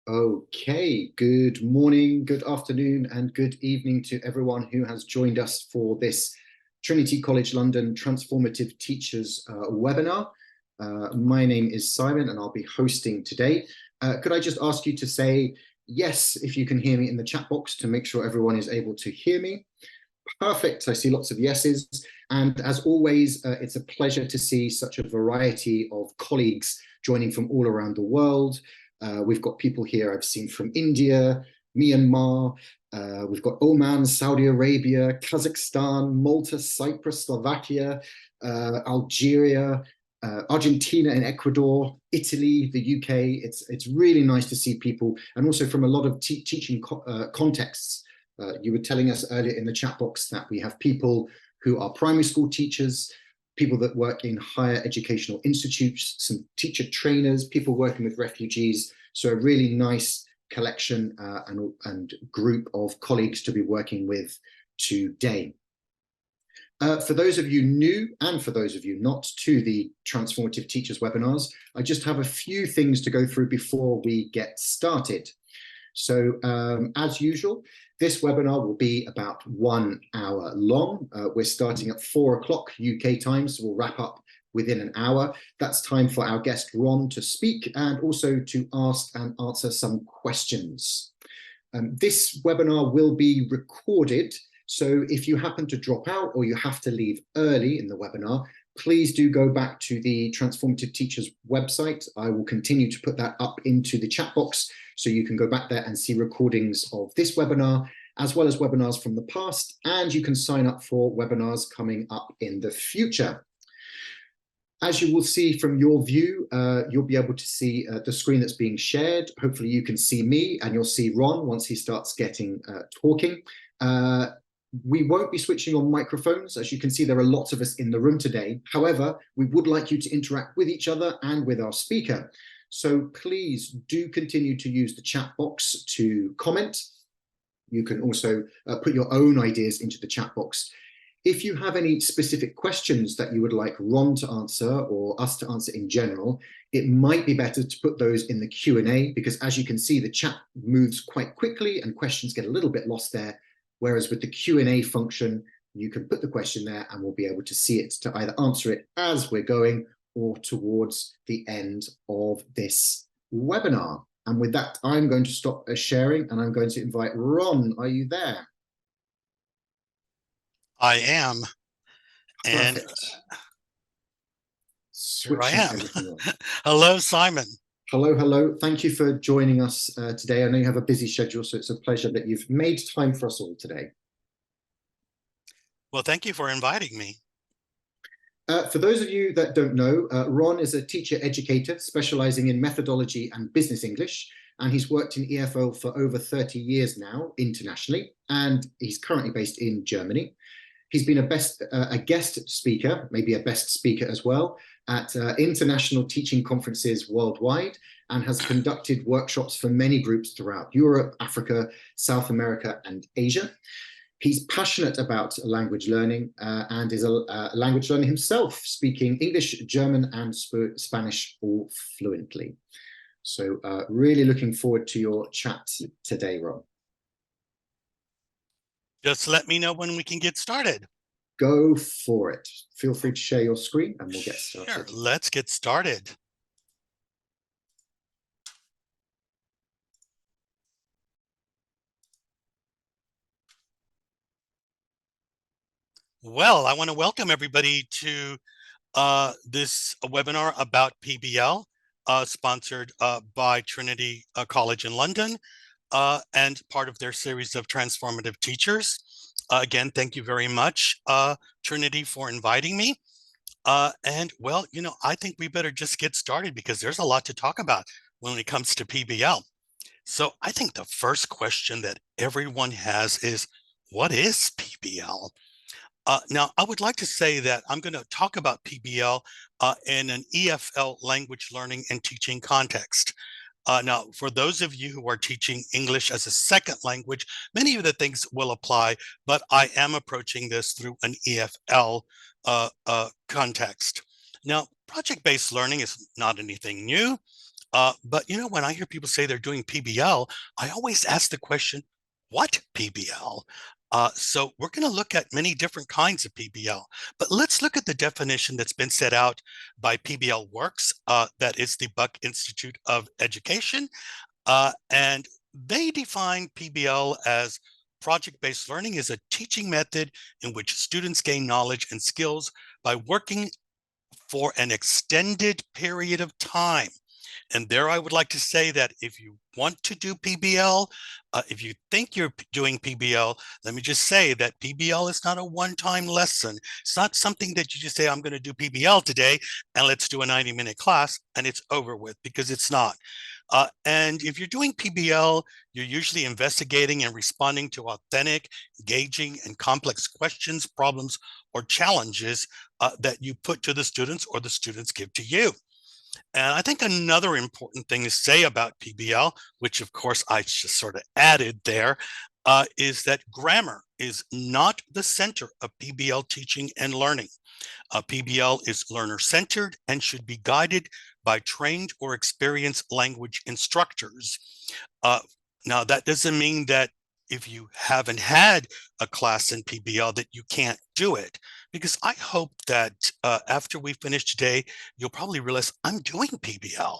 Okay, good morning, good afternoon, and good evening to everyone who has joined us for this Trinity College London Transformative Teachers webinar. My name is Simon and I'll be hosting today. Could I just ask you to say yes if you can hear me in the chat box to make sure everyone is able to hear me? Perfect, I see lots of yeses. And as always, it's a pleasure to see such a variety of colleagues joining from all around the world. We've got people here I've seen from India, Myanmar, we've got Oman, Saudi Arabia, Kazakhstan, Malta, Cyprus, Slovakia, Algeria, Argentina and Ecuador, Italy, the UK. It's really nice to see people, and also from a lot of teaching contexts. You were telling us earlier in the chat box that we have people who are primary school teachers, people that work in higher educational institutes, some teacher trainers, people working with refugees. So a really nice collection and group of colleagues to be working with today. For those of you new and for those of you not to the Transformative Teachers webinars, I just have a few things to go through before we get started. So as usual, this webinar will be about 1 hour long. We're starting at 4 o'clock UK time, so we'll wrap up within an hour. That's time for our guest Ron to speak and also to ask and answer some questions. This webinar will be recorded, so if you happen to drop out or you have to leave early in the webinar, please do go back to the Transformative Teachers website. I will continue to put that up into the chat box, so you can go back there and see recordings of this webinar, as well as webinars from the past, and you can sign up for webinars coming up in the future. As you will see from your view, you'll be able to see the screen that's being shared. Hopefully you can see me and you'll see Ron once he starts getting talking. We won't be switching on microphones. As you can see, there are lots of us in the room today. However, we would like you to interact with each other and with our speaker. So please do continue to use the chat box to comment. You can also put your own ideas into the chat box. If you have any specific questions that you would like Ron to answer or us to answer in general, it might be better to put those in the Q&A, because as you can see, the chat moves quite quickly and questions get a little bit lost there. Whereas with the Q&A function, you can put the question there and we'll be able to see it to either answer it as we're going or towards the end of this webinar. And with that, I'm going to stop sharing and I'm going to invite Ron. Are you there? I am. Perfect. And Switching here I am. everything on. Hello, Simon. Hello, hello. Thank you for joining us today. I know you have a busy schedule, so it's a pleasure that you've made time for us all today. Well, thank you for inviting me. For those of you that don't know, Ron is a teacher educator specializing in methodology and business English, and he's worked in EFL for over 30 years now internationally, and he's currently based in Germany. He's been a guest speaker, maybe a best speaker as well, at international teaching conferences worldwide, and has conducted workshops for many groups throughout Europe, Africa, South America, and Asia. He's passionate about language learning and is a language learner himself, speaking English, German, and Spanish all fluently. So really looking forward to your chat today, Ron. Just let me know when we can get started. Go for it. Feel free to share your screen and we'll get started. Sure, let's get started. Well, I want to welcome everybody to this webinar about PBL, sponsored by Trinity College in London, and part of their series of Transformative Teachers. Again, thank you very much, Trinity, for inviting me. And well, you know, I think we better just get started because there's a lot to talk about when it comes to PBL. So I think the first question that everyone has is, what is PBL? Now, I would like to say that I'm going to talk about PBL in an EFL language learning and teaching context. Now, for those of you who are teaching English as a second language, many of the things will apply, but I am approaching this through an EFL context. Now, project-based learning is not anything new. But you know, when I hear people say they're doing PBL, I always ask the question, what PBL? So we're going to look at many different kinds of PBL, but let's look at the definition that's been set out by PBL Works, that is the Buck Institute of Education. And they define PBL as project-based learning is a teaching method in which students gain knowledge and skills by working for an extended period of time. And there I would like to say that if you want to do PBL, if you think you're doing PBL, let me just say that PBL is not a one-time lesson. It's not something that you just say, I'm going to do PBL today, and let's do a 90-minute class, and it's over with, because it's not. And if you're doing PBL, you're usually investigating and responding to authentic, engaging, and complex questions, problems, or challenges that you put to the students or the students give to you. And I think another important thing to say about PBL, which of course I just sort of added there, is that grammar is not the center of PBL teaching and learning. PBL is learner-centered and should be guided by trained or experienced language instructors. Uh, Now, that doesn't mean that if you haven't had a class in PBL that you can't do it, because I hope that after we finish today, you'll probably realize I'm doing PBL.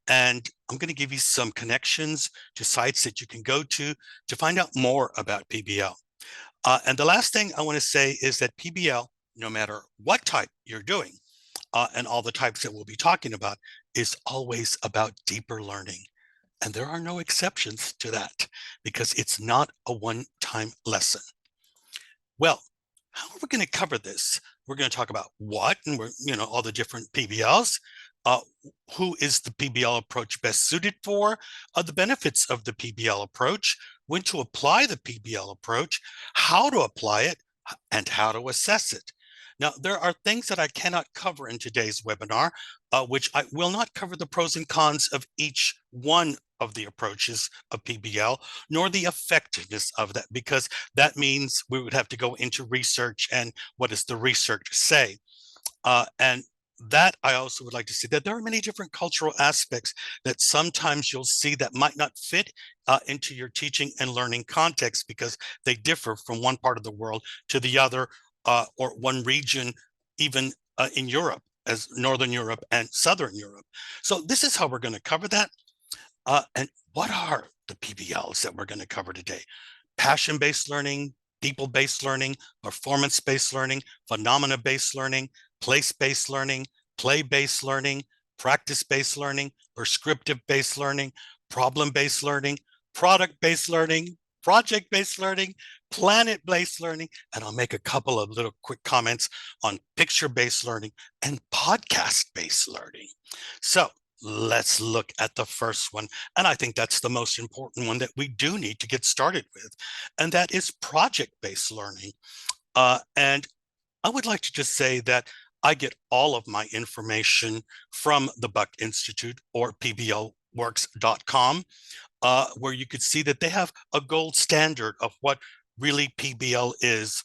And I'm going to give you some connections to sites that you can go to find out more about PBL. And the last thing I want to say is that PBL, no matter what type you're doing, and all the types that we'll be talking about, is always about deeper learning. And there are no exceptions to that, because it's not a one-time lesson. Well, how are we going to cover this? We're going to talk about what, and we're, all the different PBLs, uh, who is the PBL approach best suited for, the benefits of the PBL approach, when to apply the PBL approach, how to apply it, and how to assess it. Now, there are things that I cannot cover in today's webinar, which I will not cover the pros and cons of each one of the approaches of PBL, nor the effectiveness of that, because that means we would have to go into research and what does the research say. And that I also would like to see that there are many different cultural aspects that sometimes you'll see that might not fit into your teaching and learning context, because they differ from one part of the world to the other, or one region, even in Europe, as Northern Europe and Southern Europe. So this is how we're going to cover that. And what are the PBLs that we're going to cover today? Passion-based learning, people-based learning, performance-based learning, phenomena-based learning, place-based learning, play-based learning, practice-based learning, prescriptive-based learning, problem-based learning, product-based learning, project-based learning, planet-based learning, and I'll make a couple of little quick comments on picture-based learning and podcast-based learning. So let's look at the first one. And I think that's the most important one that we do need to get started with, and that is project-based learning. And I would like to just say that I get all of my information from the Buck Institute or pblworks.com, where you could see that they have a gold standard of what really PBL is.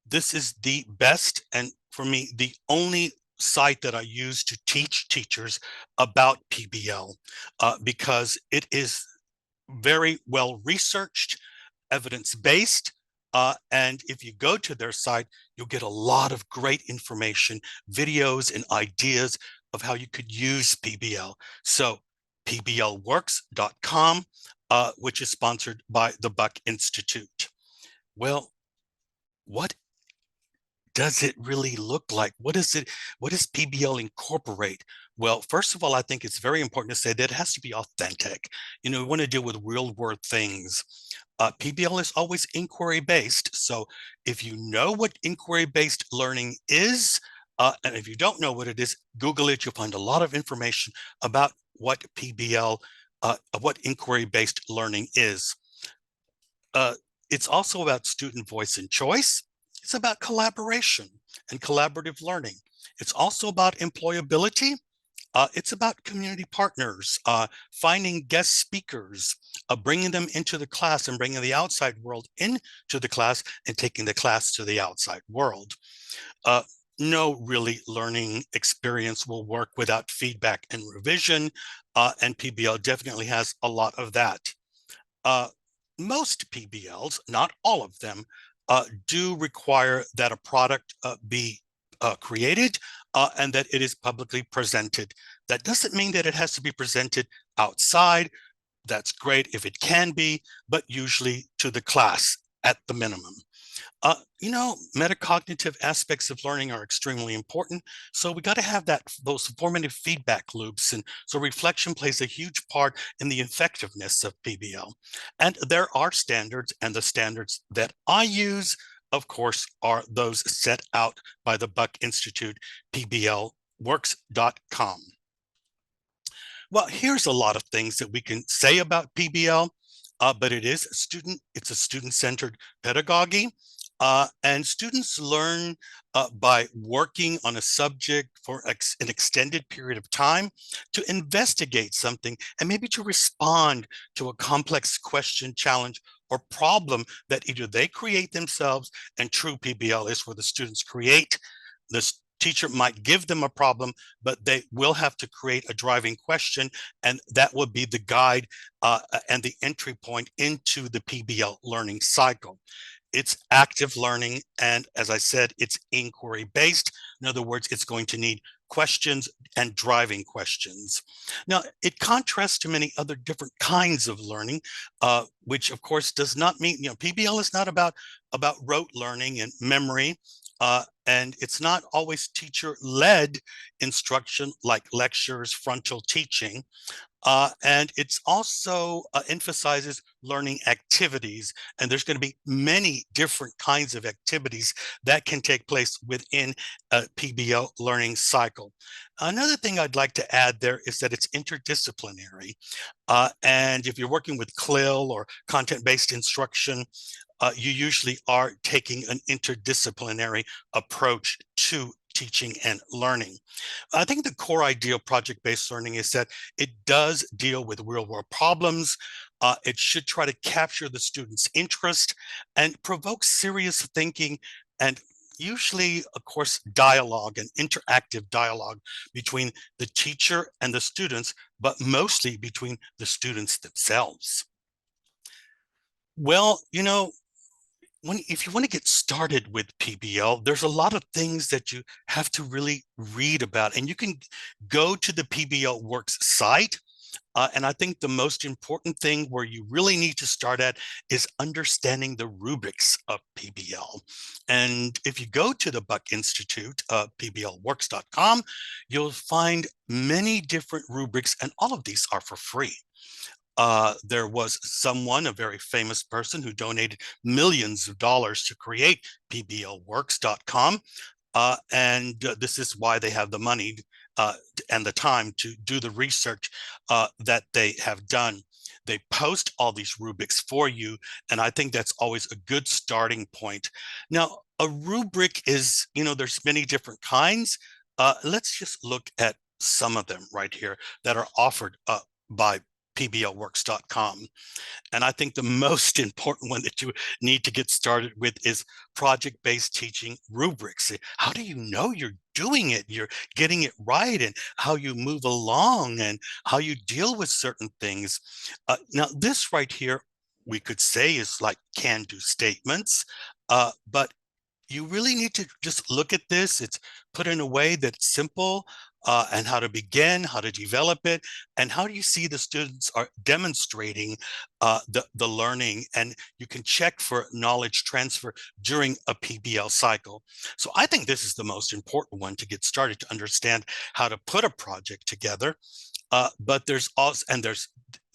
This is the best, and for me, the only site that I use to teach teachers about PBL, because it is very well researched, evidence-based, and if you go to their site, you'll get a lot of great information, videos, and ideas of how you could use PBL. So pblworks.com, which is sponsored by the Buck Institute. Well, what does it really look like? What does PBL incorporate? Well, first of all, I think it's very important to say that it has to be authentic. We want to deal with real world things. PBL is always inquiry based. So if you know what inquiry based learning is, and if you don't know what it is, Google it. You'll find a lot of information about what PBL, what inquiry based learning is. It's also about student voice and choice. It's about collaboration and collaborative learning. It's also about employability. It's about community partners, finding guest speakers, bringing them into the class and bringing the outside world into the class and taking the class to the outside world. no really learning experience will work without feedback and revision, and PBL definitely has a lot of that. Most PBLs, not all of them, do require that a product be created and that it is publicly presented. That doesn't mean that it has to be presented outside. That's great if it can be, but usually to the class at the minimum. Metacognitive aspects of learning are extremely important. So we got to have those formative feedback loops. And so reflection plays a huge part in the effectiveness of PBL. And there are standards, and the standards that I use, of course, are those set out by the Buck Institute, PBLworks.com. Well, here's a lot of things that we can say about PBL, but it's a student-centered pedagogy. And students learn by working on a subject for an extended period of time to investigate something and maybe to respond to a complex question, challenge, or problem that either they create themselves, and true PBL is where the students create. The teacher might give them a problem, but they will have to create a driving question, and that will be the guide and the entry point into the PBL learning cycle. It's active learning, and as I said, it's inquiry based. In other words, it's going to need questions and driving questions. Now, it contrasts to many other different kinds of learning, which of course does not mean, PBL is not about rote learning and memory, and it's not always teacher-led instruction like lectures, frontal teaching. And it's also emphasizes learning activities, and there's going to be many different kinds of activities that can take place within a PBL learning cycle. Another thing I'd like to add there is that it's interdisciplinary. And if you're working with CLIL or content-based instruction, you usually are taking an interdisciplinary approach to teaching and learning. I think the core idea of project-based learning is that it does deal with real-world problems. It should try to capture the student's interest and provoke serious thinking, and usually, of course, dialogue and interactive dialogue between the teacher and the students, but mostly between the students themselves. Well, if you want to get started with PBL, there's a lot of things that you have to really read about, and you can go to the PBL Works site. And I think the most important thing where you really need to start at is understanding the rubrics of PBL. And if you go to the Buck Institute, PBLworks.com, you'll find many different rubrics, and all of these are for free. There was a very famous person, who donated millions of dollars to create PBLworks.com. And this is why they have the money and the time to do the research that they have done. They post all these rubrics for you, and I think that's always a good starting point. Now, a rubric is, there's many different kinds. Let's just look at some of them right here that are offered by PBLworks.com. And I think the most important one that you need to get started with is project-based teaching rubrics. How do you know you're doing it, you're getting it right, and how you move along and how you deal with certain things? Now, this right here, we could say is like can-do statements, but you really need to just look at this. It's put in a way that's simple, and how to begin, how to develop it, and how do you see the students are demonstrating the learning, and you can check for knowledge transfer during a PBL cycle. So I think this is the most important one to get started, to understand how to put a project together. But there's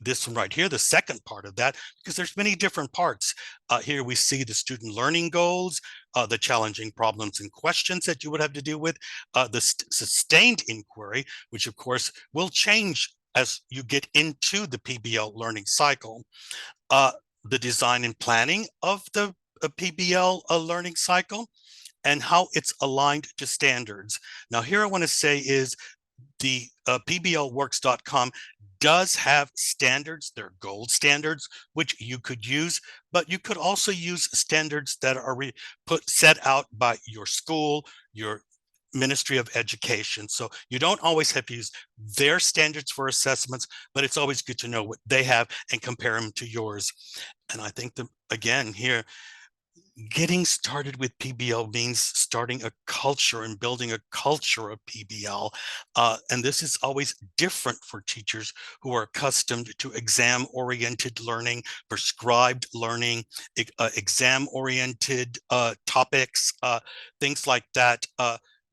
this one right here, the second part of that, because there's many different parts. Here we see the student learning goals, the challenging problems and questions that you would have to deal with, the sustained inquiry, which of course will change as you get into the PBL learning cycle, the design and planning of the PBL learning cycle, and how it's aligned to standards. Now, here I want to say is the PBLworks.com does have standards. They're gold standards, which you could use, but you could also use standards that are set out by your school, your Ministry of Education. So you don't always have to use their standards for assessments, but it's always good to know what they have and compare them to yours. And I think that, again, here, getting started with PBL means starting a culture and building a culture of PBL. And this is always different for teachers who are accustomed to exam-oriented learning, prescribed learning, exam-oriented topics, things like that.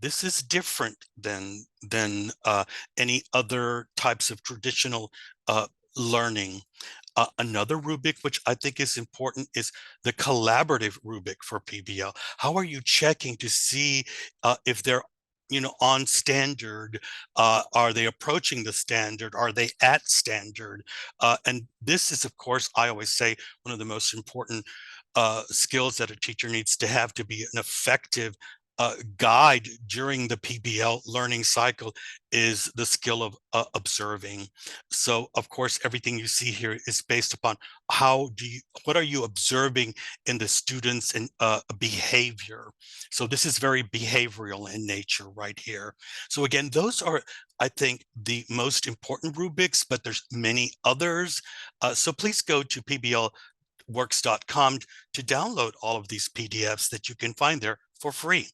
This is different than any other types of traditional learning. Another rubric, which I think is important, is the collaborative rubric for PBL. How are you checking to see if they're on standard? Are they approaching the standard? Are they at standard? And this is, of course, I always say, one of the most important skills that a teacher needs to have to be an effective guide during the PBL learning cycle is the skill of observing. So, of course, everything you see here is based upon what are you observing in the students' and behavior. So this is very behavioral in nature right here. So again, those are, I think, the most important rubrics, but there's many others. So please go to pblworks.com to download all of these PDFs that you can find there for free.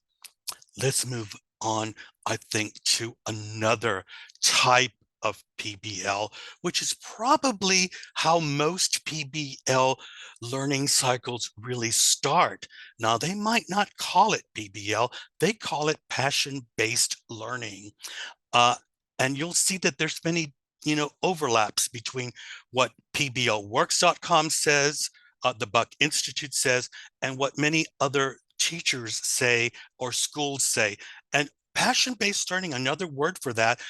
Let's move on, I think, to another type of PBL, which is probably how most PBL learning cycles really start. Now, they might not call it PBL, they call it passion-based learning. And you'll see that there's many, overlaps between what PBLworks.com says, the Buck Institute says, and what many other teachers say or schools say. And passion-based learning, another word for that,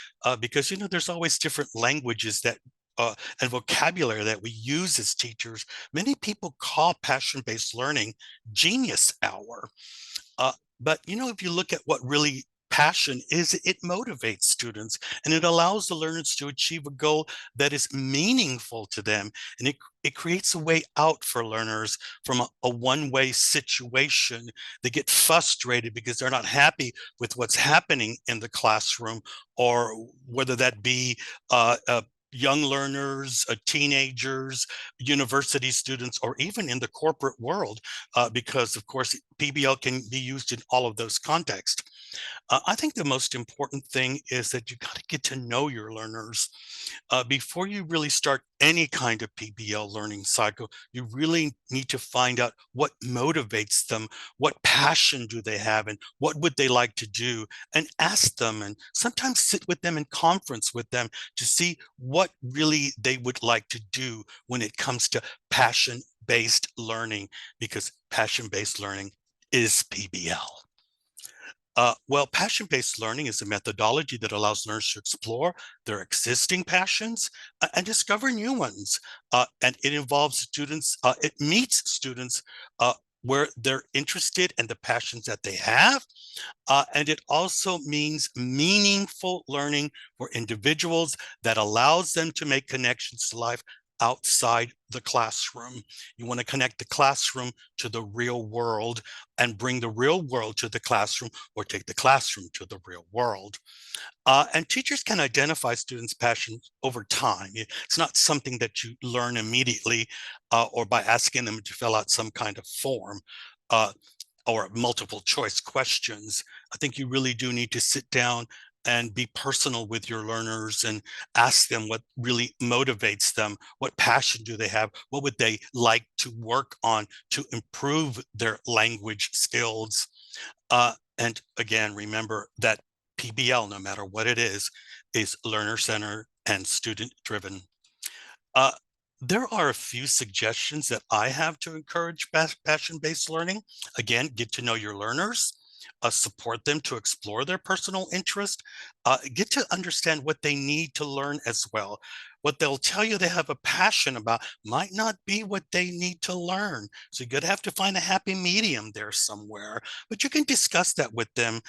because there's always different languages that and vocabulary that we use as teachers. Many people call passion-based learning genius hour. But if you look at what really passion is, it motivates students and it allows the learners to achieve a goal that is meaningful to them. And it creates a way out for learners from a one-way situation. They get frustrated because they're not happy with what's happening in the classroom, or whether that be young learners, teenagers, university students, or even in the corporate world, because of course PBL can be used in all of those contexts. I think the most important thing is that you got to get to know your learners. Before you really start any kind of PBL learning cycle, you really need to find out what motivates them, what passion do they have, and what would they like to do, and ask them, and sometimes sit with them and conference with them to see what really they would like to do when it comes to passion-based learning, because passion-based learning is PBL. Well, passion-based learning is a methodology that allows learners to explore their existing passions and discover new ones. And it involves students, it meets students where they're interested and the passions that they have. And it also means meaningful learning for individuals that allows them to make connections to life outside the classroom. You want to connect the classroom to the real world and bring the real world to the classroom, or take the classroom to the real world. And teachers can identify students' passions over time. It's not something that you learn immediately or by asking them to fill out some kind of form. Or multiple choice questions. I think you really do need to sit down and be personal with your learners and ask them what really motivates them. What passion do they have? What would they like to work on to improve their language skills? And again, remember that PBL, no matter what it is learner-centered and student-driven. Uh, there are a few suggestions that I have to encourage passion-based learning. Again, get to know your learners, support them to explore their personal interest, get to understand what they need to learn as well. What they'll tell you they have a passion about might not be what they need to learn. So you're going to have to find a happy medium there somewhere, but you can discuss that with them,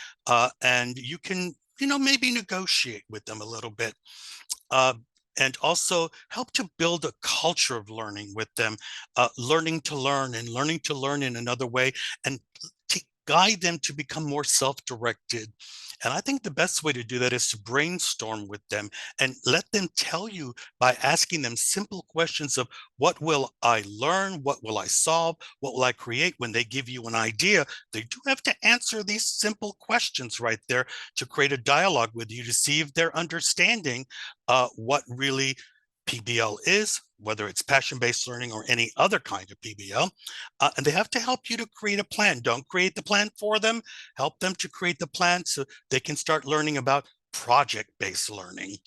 and you can, maybe negotiate with them a little bit. And also help to build a culture of learning with them, learning to learn and learning to learn in another way, and guide them to become more self-directed. And I think the best way to do that is to brainstorm with them and let them tell you by asking them simple questions of what will I learn? What will I solve? What will I create? When they give you an idea, they do have to answer these simple questions right there to create a dialogue with you to see if they're understanding what really PBL is, whether it's passion-based learning or any other kind of PBL. And they have to help you to create a plan. Don't create the plan for them. Help them to create the plan so they can start learning about project-based learning,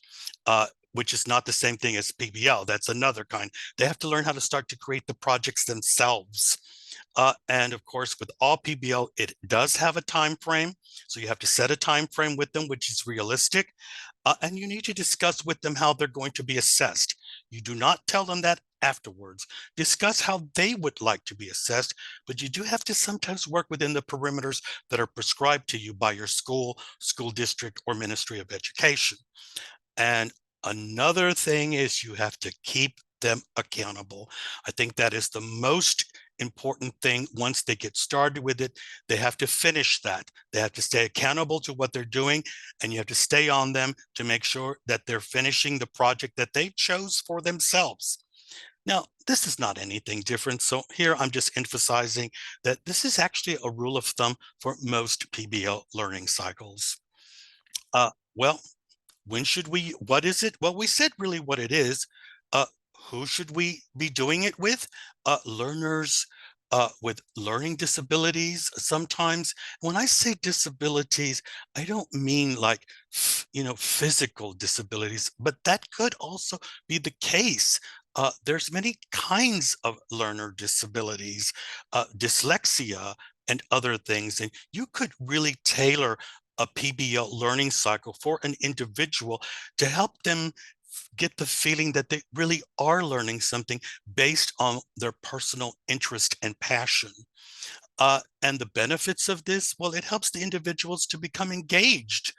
which is not the same thing as PBL. That's another kind. They have to learn how to start to create the projects themselves. And of course, with all PBL, it does have a time frame. So you have to set a time frame with them, which is realistic. And you need to discuss with them how they're going to be assessed. You do not tell them that afterwards. Discuss how they would like to be assessed, but you do have to sometimes work within the perimeters that are prescribed to you by your school, school district, or Ministry of Education. And another thing is you have to keep them accountable. I think that is the most important thing. Once they get started with it, they have to finish that. They have to stay accountable to what they're doing, and you have to stay on them to make sure that they're finishing the project that they chose for themselves. Now, this is not anything different. So here I'm just emphasizing that this is actually a rule of thumb for most PBL learning cycles. Well, when should we, what is it? Well, we said really what it is. Uh, who should we be doing it with? Learners with learning disabilities. Sometimes when I say disabilities, I don't mean like, physical disabilities, but that could also be the case. There's many kinds of learner disabilities, dyslexia and other things, and you could really tailor a PBL learning cycle for an individual to help them get the feeling that they really are learning something based on their personal interest and passion. And the benefits of this, well, it helps the individuals to become engaged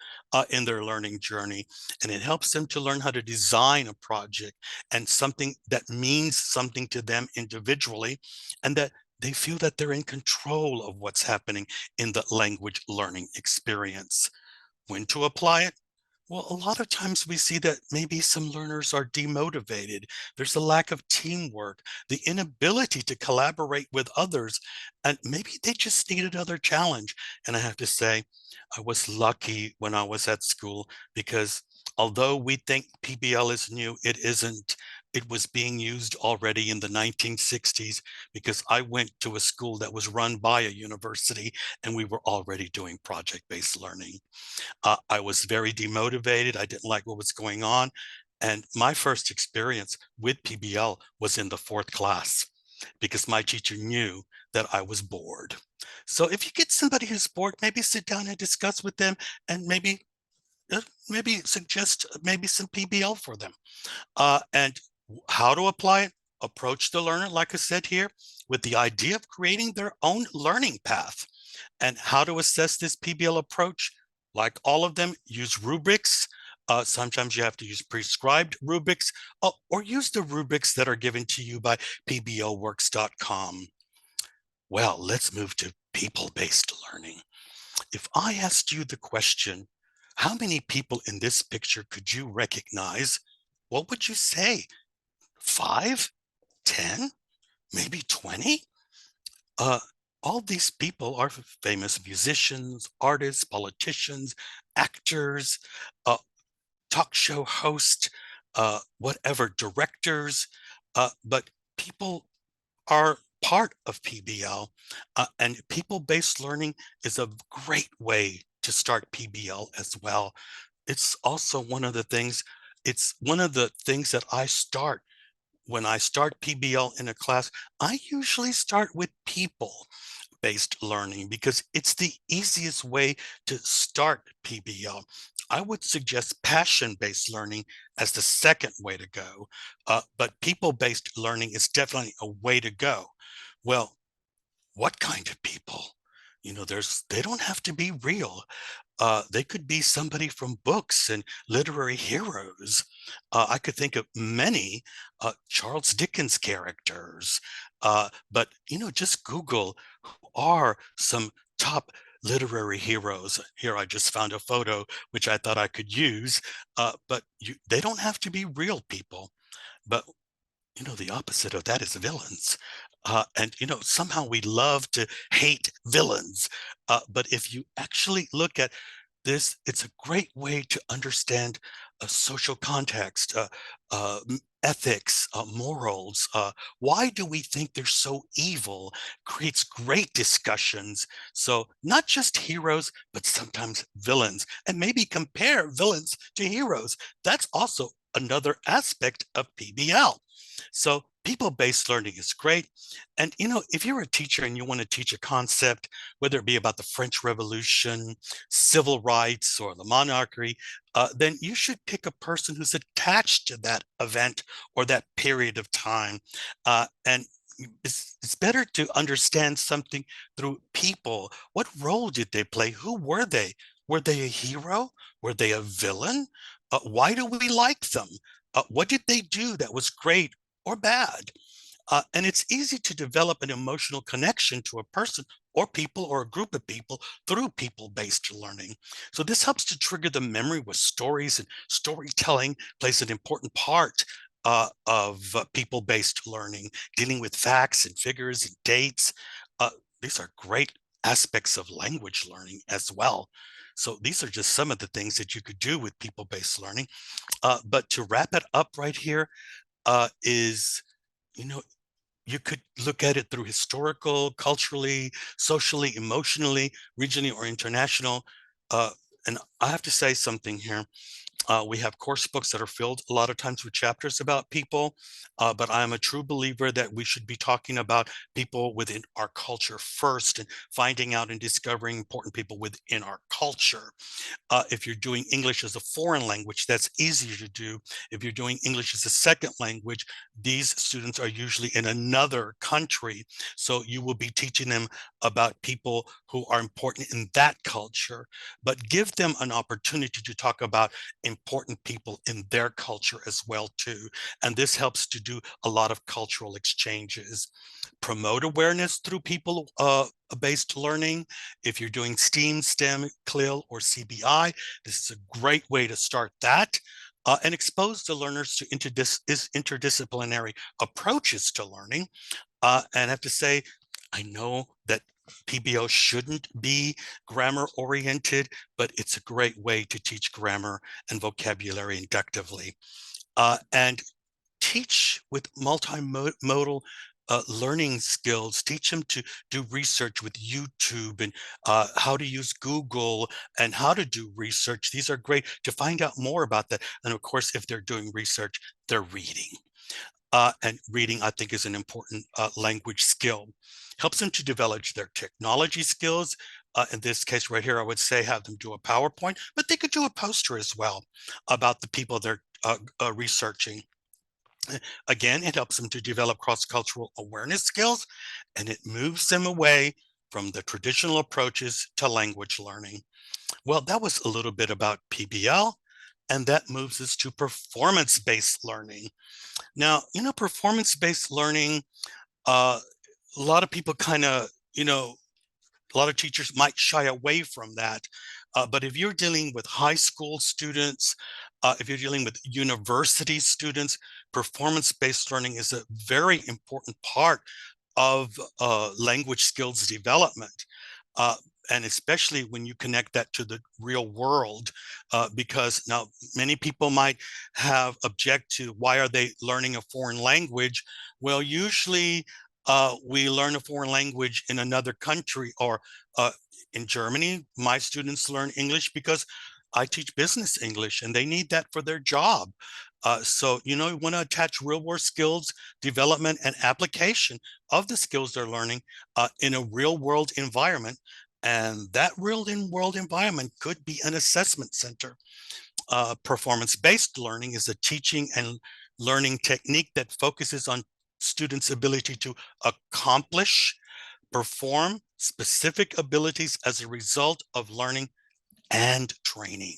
in their learning journey, and it helps them to learn how to design a project and something that means something to them individually, and that they feel that they're in control of what's happening in the language learning experience. When to apply it? Well, a lot of times we see that maybe some learners are demotivated. There's a lack of teamwork, the inability to collaborate with others, and maybe they just need another challenge. And I have to say, I was lucky when I was at school because although we think PBL is new, it isn't. It was being used already in the 1960s because I went to a school that was run by a university and we were already doing project-based learning. I was very demotivated. I didn't like what was going on. And my first experience with PBL was in the fourth class because my teacher knew that I was bored. So if you get somebody who's bored, maybe sit down and discuss with them and maybe suggest maybe some PBL for them. And how to apply it? Approach the learner, like I said here, with the idea of creating their own learning path. And how to assess this PBL approach? Like all of them, use rubrics. Sometimes you have to use prescribed rubrics, or use the rubrics that are given to you by pblworks.com. Well, let's move to people-based learning. If I asked you the question, how many people in this picture could you recognize? What would you say? 5, 10, maybe 20? Uh, all these people are famous musicians, artists, politicians, actors, uh, talk show hosts, whatever, directors, but people are part of PBL, and people-based learning is a great way to start PBL as well. It's also one of the things, it's one of the things that I start when I start PBL in a class. I usually start with people-based learning because it's the easiest way to start PBL. I would suggest passion-based learning as the second way to go, but people-based learning is definitely a way to go. Well, what kind of people? They don't have to be real. They could be somebody from books and literary heroes. I could think of many Charles Dickens characters, but just Google who are some top literary heroes. Here, I just found a photo which I thought I could use, but they don't have to be real people. But the opposite of that is villains. And somehow we love to hate villains. But if you actually look at this, it's a great way to understand a social context, ethics, morals. Why do we think they're so evil? Creates great discussions. So not just heroes, but sometimes villains, and maybe compare villains to heroes. That's also another aspect of PBL. So people-based learning is great. And if you're a teacher and you want to teach a concept, whether it be about the French Revolution, civil rights, or the monarchy, then you should pick a person who's attached to that event or that period of time. And it's better to understand something through people. What role did they play? Who were they? Were they a hero? Were they a villain? Why do we like them? What did they do that was great or bad? And it's easy to develop an emotional connection to a person or people or a group of people through people-based learning. So this helps to trigger the memory with stories, and storytelling plays an important part of people-based learning, dealing with facts and figures and dates. These are great aspects of language learning as well. So these are just some of the things that you could do with people-based learning. But to wrap it up right here, is, you know, you could look at it through historical, culturally, socially, emotionally, regionally, or international. And I have to say something here. We have course books that are filled a lot of times with chapters about people, but I am a true believer that we should be talking about people within our culture first and finding out and discovering important people within our culture. If you're doing English as a foreign language, that's easier to do. If you're doing English as a second language, these students are usually in another country. So you will be teaching them about people who are important in that culture, but give them an opportunity to talk about important people in their culture as well too. And this helps to do a lot of cultural exchanges. Promote awareness through people-based learning. If you're doing STEAM, STEM, CLIL, or CBI, this is a great way to start that. And expose the learners to interdisciplinary approaches to learning. And I have to say, I know that PBL shouldn't be grammar oriented, but it's a great way to teach grammar and vocabulary inductively. And teach with multimodal learning skills. Teach them to do research with YouTube and how to use Google and how to do research. These are great to find out more about that. And of course, if they're doing research, they're reading. And reading, I think, is an important language skill. Helps them to develop their technology skills. In this case right here, I would say have them do a PowerPoint, but they could do a poster as well about the people they're researching. Again, it helps them to develop cross-cultural awareness skills, and it moves them away from the traditional approaches to language learning. Well, that was a little bit about PBL, and that moves us to performance-based learning. Now, performance-based learning, uh, a lot of people kind of, a lot of teachers might shy away from that. But if you're dealing with high school students, if you're dealing with university students, performance-based learning is a very important part of language skills development. Uh, and especially when you connect that to the real world, because now many people might have object to why are they learning a foreign language? Well, usually we learn a foreign language in another country, or in Germany, my students learn English because I teach business English and they need that for their job. So, you want to attach real world skills, development, and application of the skills they're learning in a real world environment. And that real world environment could be an assessment center. Performance-based learning is a teaching and learning technique that focuses on students' ability to accomplish, perform specific abilities as a result of learning and training.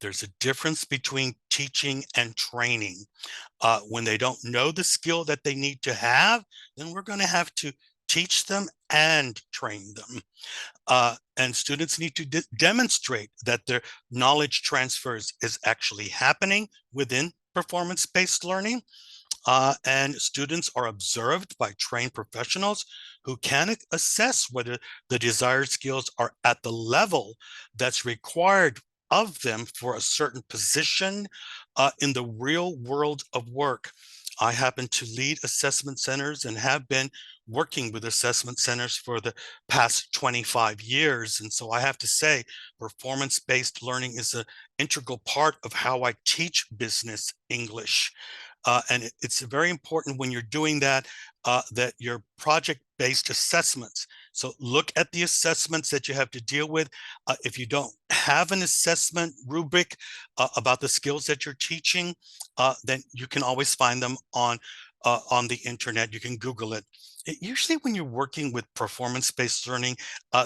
There's a difference between teaching and training. When they don't know the skill that they need to have, then we're going to have to teach them and train them. And students need to demonstrate that their knowledge transfers is actually happening within performance-based learning. And students are observed by trained professionals who can assess whether the desired skills are at the level that's required of them for a certain position in the real world of work. I happen to lead assessment centers and have been working with assessment centers for the past 25 years. And so I have to say, performance-based learning is an integral part of how I teach business English. And it's very important when you're doing that, that your project-based assessments. So look at the assessments that you have to deal with. If you don't have an assessment rubric about the skills that you're teaching, then you can always find them on the internet. You can Google it. Usually when you're working with performance-based learning,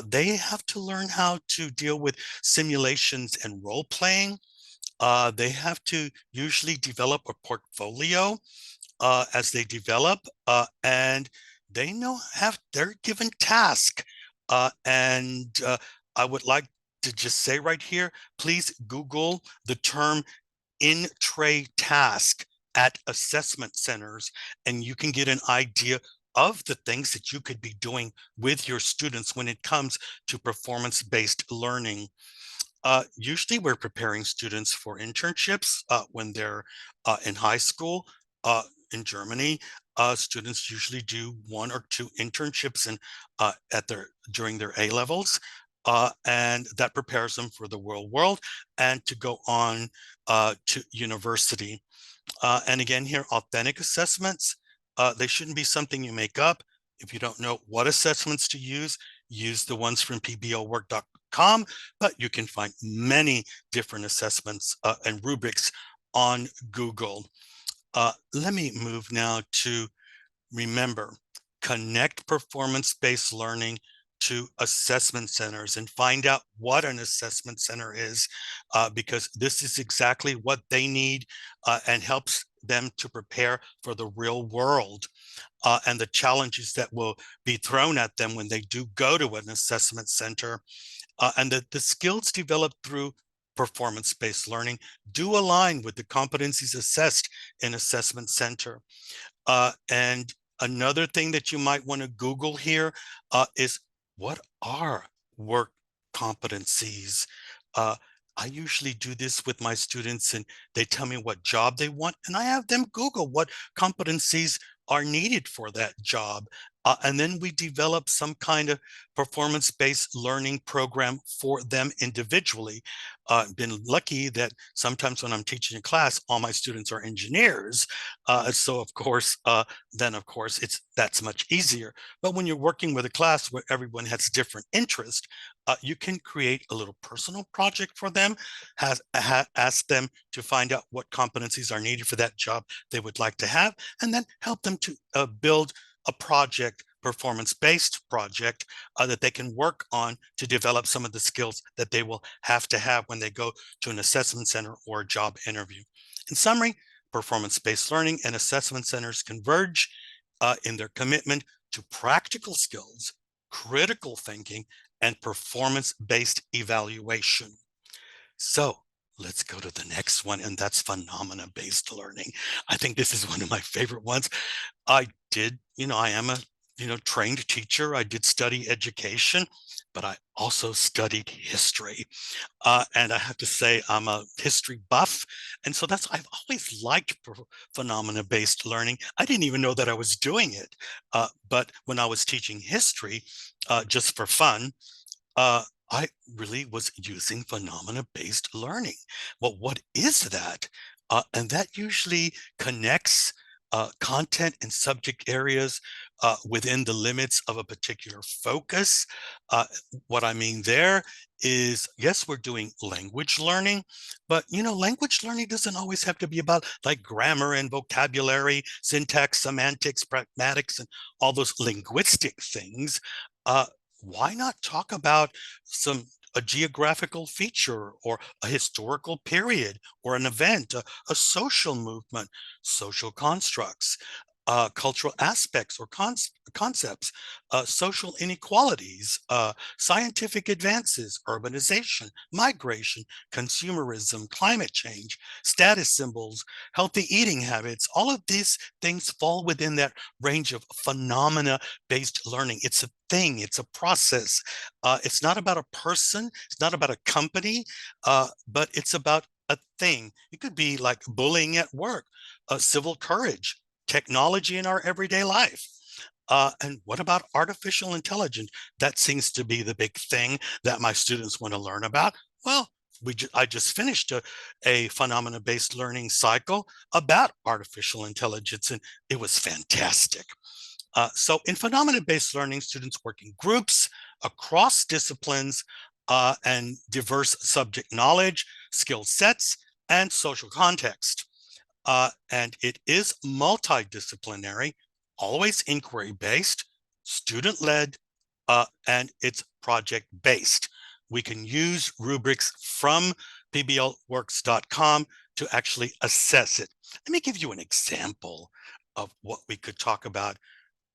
they have to learn how to deal with simulations and role-playing. They have to usually develop a portfolio as they develop, and they they're given task. And I would like to just say right here, please Google the term in-tray task at assessment centers, and you can get an idea of the things that you could be doing with your students when it comes to performance-based learning. Usually we're preparing students for internships when they're in high school. In Germany, students usually do 1 or 2 internships during their A levels, and that prepares them for the real world and to go on to university. And again here, authentic assessments, they shouldn't be something you make up. If you don't know what assessments to use the ones from pblwork.com, but you can find many different assessments and rubrics on Google. Let me move now to remember, connect performance-based learning to assessment centers and find out what an assessment center is, because this is exactly what they need and helps them to prepare for the real world and the challenges that will be thrown at them when they do go to an assessment center. And that the skills developed through performance-based learning do align with the competencies assessed in assessment center. And another thing that you might want to Google here is, what are work competencies? I usually do this with my students and they tell me what job they want, and I have them Google what competencies are needed for that job. And then we develop some kind of performance-based learning program for them individually. Been lucky that sometimes when I'm teaching a class, all my students are engineers. So of course, that's much easier. But when you're working with a class where everyone has different interests, you can create a little personal project for them, ask them to find out what competencies are needed for that job they would like to have, and then help them to build a project, performance-based project that they can work on to develop some of the skills that they will have to have when they go to an assessment center or a job interview. In summary, performance-based learning and assessment centers converge in their commitment to practical skills, critical thinking, and performance-based evaluation. So let's go to the next one, and that's phenomena-based learning. I think this is one of my favorite ones. I am a trained teacher. I did study education, but I also studied history. And I have to say, I'm a history buff. And so I've always liked phenomena-based learning. I didn't even know that I was doing it. But when I was teaching history, just for fun, I really was using phenomena-based learning. Well, what is that? And that usually connects content and subject areas within the limits of a particular focus. What I mean there is, yes, we're doing language learning, but language learning doesn't always have to be about like grammar and vocabulary, syntax, semantics, pragmatics, and all those linguistic things. Why not talk about a geographical feature or a historical period or an event, a social movement, social constructs? cultural aspects or concepts, social inequalities, scientific advances, urbanization, migration, consumerism, climate change, status symbols, healthy eating habits. All of these things fall within that range of phenomena-based learning. It's a thing, it's a process. It's not about a person, it's not about a company, but it's about a thing. It could be like bullying at work, civil courage, technology in our everyday life. And what about artificial intelligence? That seems to be the big thing that my students want to learn about. Well, I just finished a phenomena-based learning cycle about artificial intelligence, and it was fantastic. So in phenomena-based learning, students work in groups across disciplines and diverse subject knowledge, skill sets, and social context. And it is multidisciplinary, always inquiry-based, student-led, and it's project-based. We can use rubrics from pblworks.com to actually assess it. Let me give you an example of what we could talk about.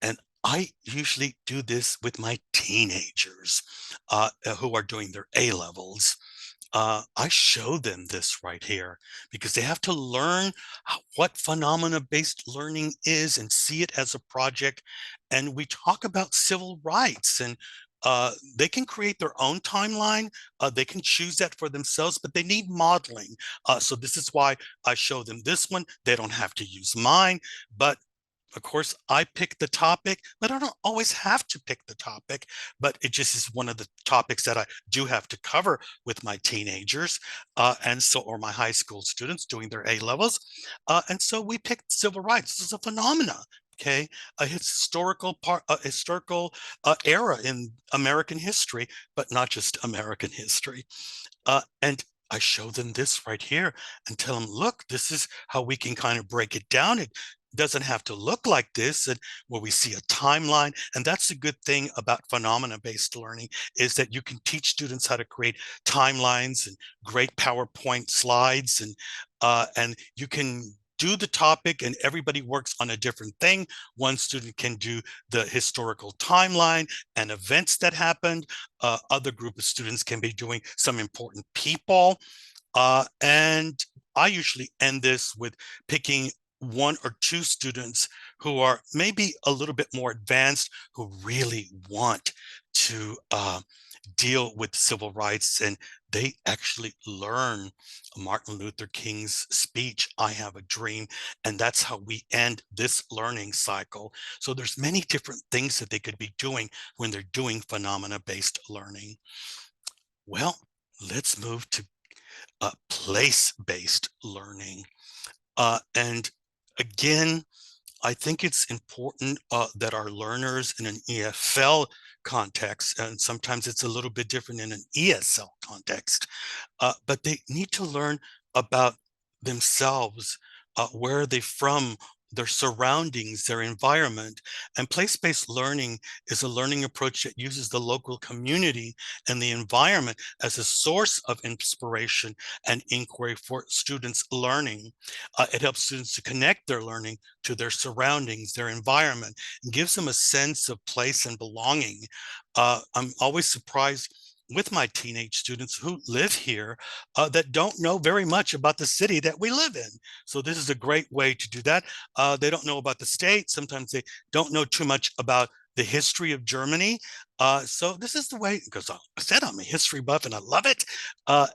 And I usually do this with my teenagers who are doing their A-levels. I show them this right here because they have to learn what phenomena-based learning is and see it as a project. And we talk about civil rights, and they can create their own timeline. They can choose that for themselves, but they need modeling. So this is why I show them this one. They don't have to use mine, but of course, I pick the topic, but I don't always have to pick the topic, but it just is one of the topics that I do have to cover with my teenagers, or my high school students doing their A-levels. And so we picked civil rights. This is a phenomena, okay? A historical era in American history, but not just American history. And I show them this right here and tell them, look, this is how we can kind of break it down. It doesn't have to look like this, and where we see a timeline. And that's the good thing about phenomena-based learning, is that you can teach students how to create timelines and great PowerPoint slides, and you can do the topic and everybody works on a different thing. One student can do the historical timeline and events that happened. Other group of students can be doing some important people. And I usually end this with picking one or two students who are maybe a little bit more advanced, who really want to deal with civil rights, and they actually learn Martin Luther King's speech, "I have a dream," and that's how we end this learning cycle. So there's many different things that they could be doing when they're doing phenomena-based learning. Well, let's move to place-based learning. And again, I think it's important that our learners in an EFL context, and sometimes it's a little bit different in an ESL context, but they need to learn about themselves, where are they from, their surroundings, their environment. And place-based learning is a learning approach that uses the local community and the environment as a source of inspiration and inquiry for students' learning. It helps students to connect their learning to their surroundings, their environment, and gives them a sense of place and belonging. I'm always surprised with my teenage students who live here that don't know very much about the city that we live in. So this is a great way to do that. They don't know about the state. Sometimes they don't know too much about the history of Germany. So this is the way, because I said I'm a history buff and I love it.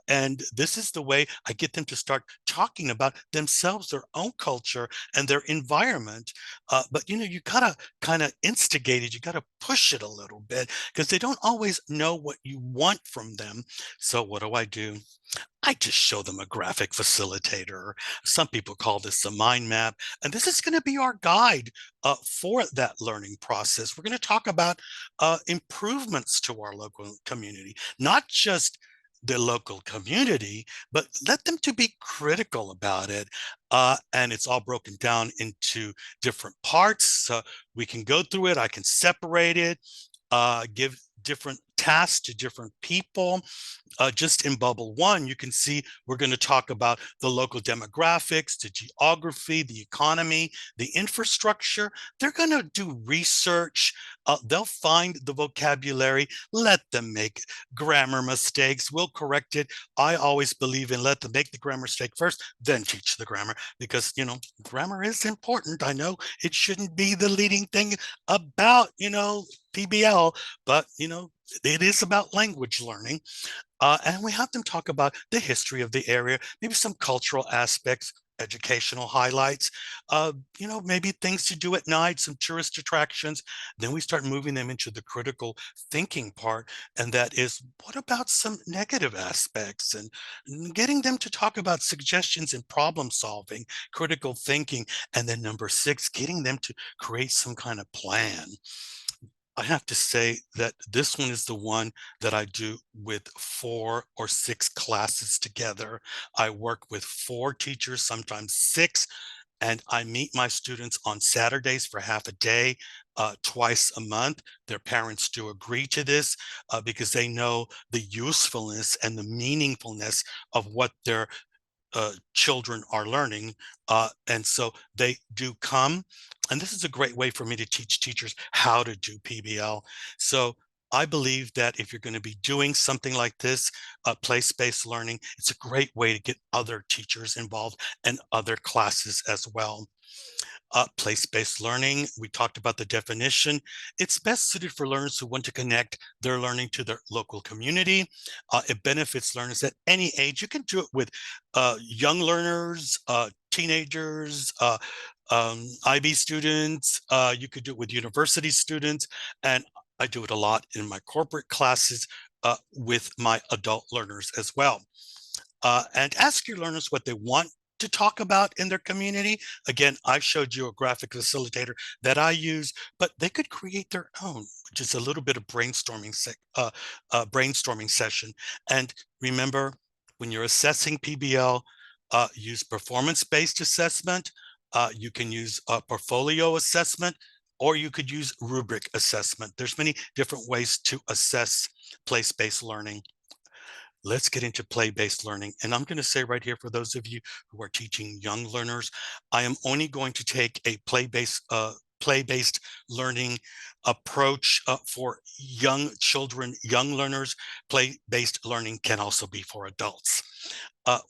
And this is the way I get them to start talking about themselves, their own culture and their environment. But you gotta kind of instigate it. You gotta push it a little bit because they don't always know what you want from them. So what do? I just show them a graphic facilitator. Some people call this a mind map. And this is going to be our guide for that learning process. We're going to talk about improvements to our local community, not just the local community, but let them to be critical about it. And it's all broken down into different parts. We can go through it. I can separate it, give different tasks to different people. Just in bubble one, you can see we're going to talk about the local demographics, the geography, the economy, the infrastructure. They're going to do research. They'll find the vocabulary, let them make grammar mistakes. We'll correct it. I always believe in let them make the grammar mistake first, then teach the grammar, because, grammar is important. I know it shouldn't be the leading thing about, PBL, but, it is about language learning. And we have them talk about the history of the area, maybe some cultural aspects, educational highlights, maybe things to do at night, some tourist attractions. Then we start moving them into the critical thinking part. And that is, what about some negative aspects, and getting them to talk about suggestions and problem solving, critical thinking. And then number 6, getting them to create some kind of plan. I have to say that this one is the one that I do with 4 or 6 classes together. I work with 4 teachers, sometimes 6, and I meet my students on Saturdays for half a day, twice a month. Their parents do agree to this because they know the usefulness and the meaningfulness of what their children are learning. And so they do come. And this is a great way for me to teach teachers how to do PBL. So I believe that if you're going to be doing something like this, place-based learning, it's a great way to get other teachers involved and other classes as well. Place-based learning, we talked about the definition. It's best suited for learners who want to connect their learning to their local community. It benefits learners at any age. You can do it with young learners, teenagers, IB students. You could do it with university students. And I do it a lot in my corporate classes with my adult learners as well. And ask your learners what they want to talk about in their community. Again, I showed you a graphic facilitator that I use, but they could create their own, which is a little bit of brainstorming session. And remember, when you're assessing PBL, use performance-based assessment. You can use a portfolio assessment, or you could use rubric assessment. There's many different ways to assess place-based learning. Let's get into play-based learning. And I'm going to say right here, for those of you who are teaching young learners, I am only going to take a play-based learning approach for young children, young learners. Play-based learning can also be for adults.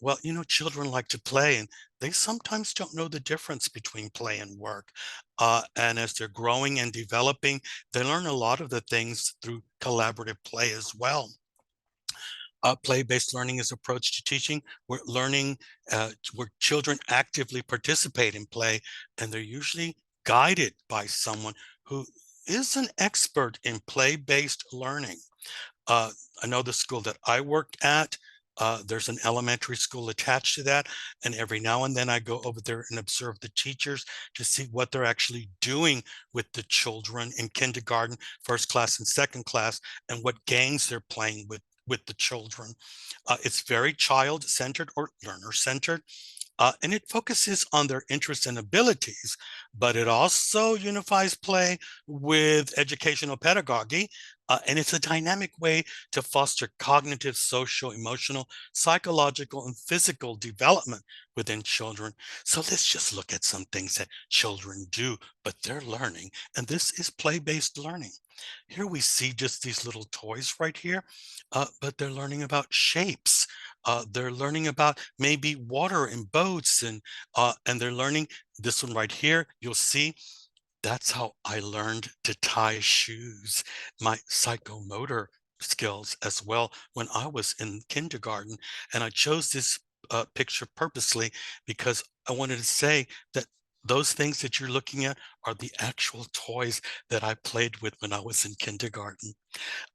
Well, children like to play, and they sometimes don't know the difference between play and work. And as they're growing and developing, they learn a lot of the things through collaborative play as well. Play-based learning is approach to teaching. We're learning where children actively participate in play, and they're usually guided by someone who is an expert in play-based learning. I know the school that I work at, there's an elementary school attached to that, and every now and then I go over there and observe the teachers to see what they're actually doing with the children in kindergarten, first class and second class, and what games they're playing with the children. It's very child-centered or learner-centered. And it focuses on their interests and abilities, but it also unifies play with educational pedagogy. And it's a dynamic way to foster cognitive, social, emotional, psychological, and physical development within children. So let's just look at some things that children do, but they're learning. And this is play-based learning. Here we see just these little toys right here, but they're learning about shapes. They're learning about maybe water and boats, and they're learning this one right here. You'll see that's how I learned to tie shoes, my psychomotor skills as well when I was in kindergarten. And I chose this picture purposely because I wanted to say that those things that you're looking at are the actual toys that I played with when I was in kindergarten.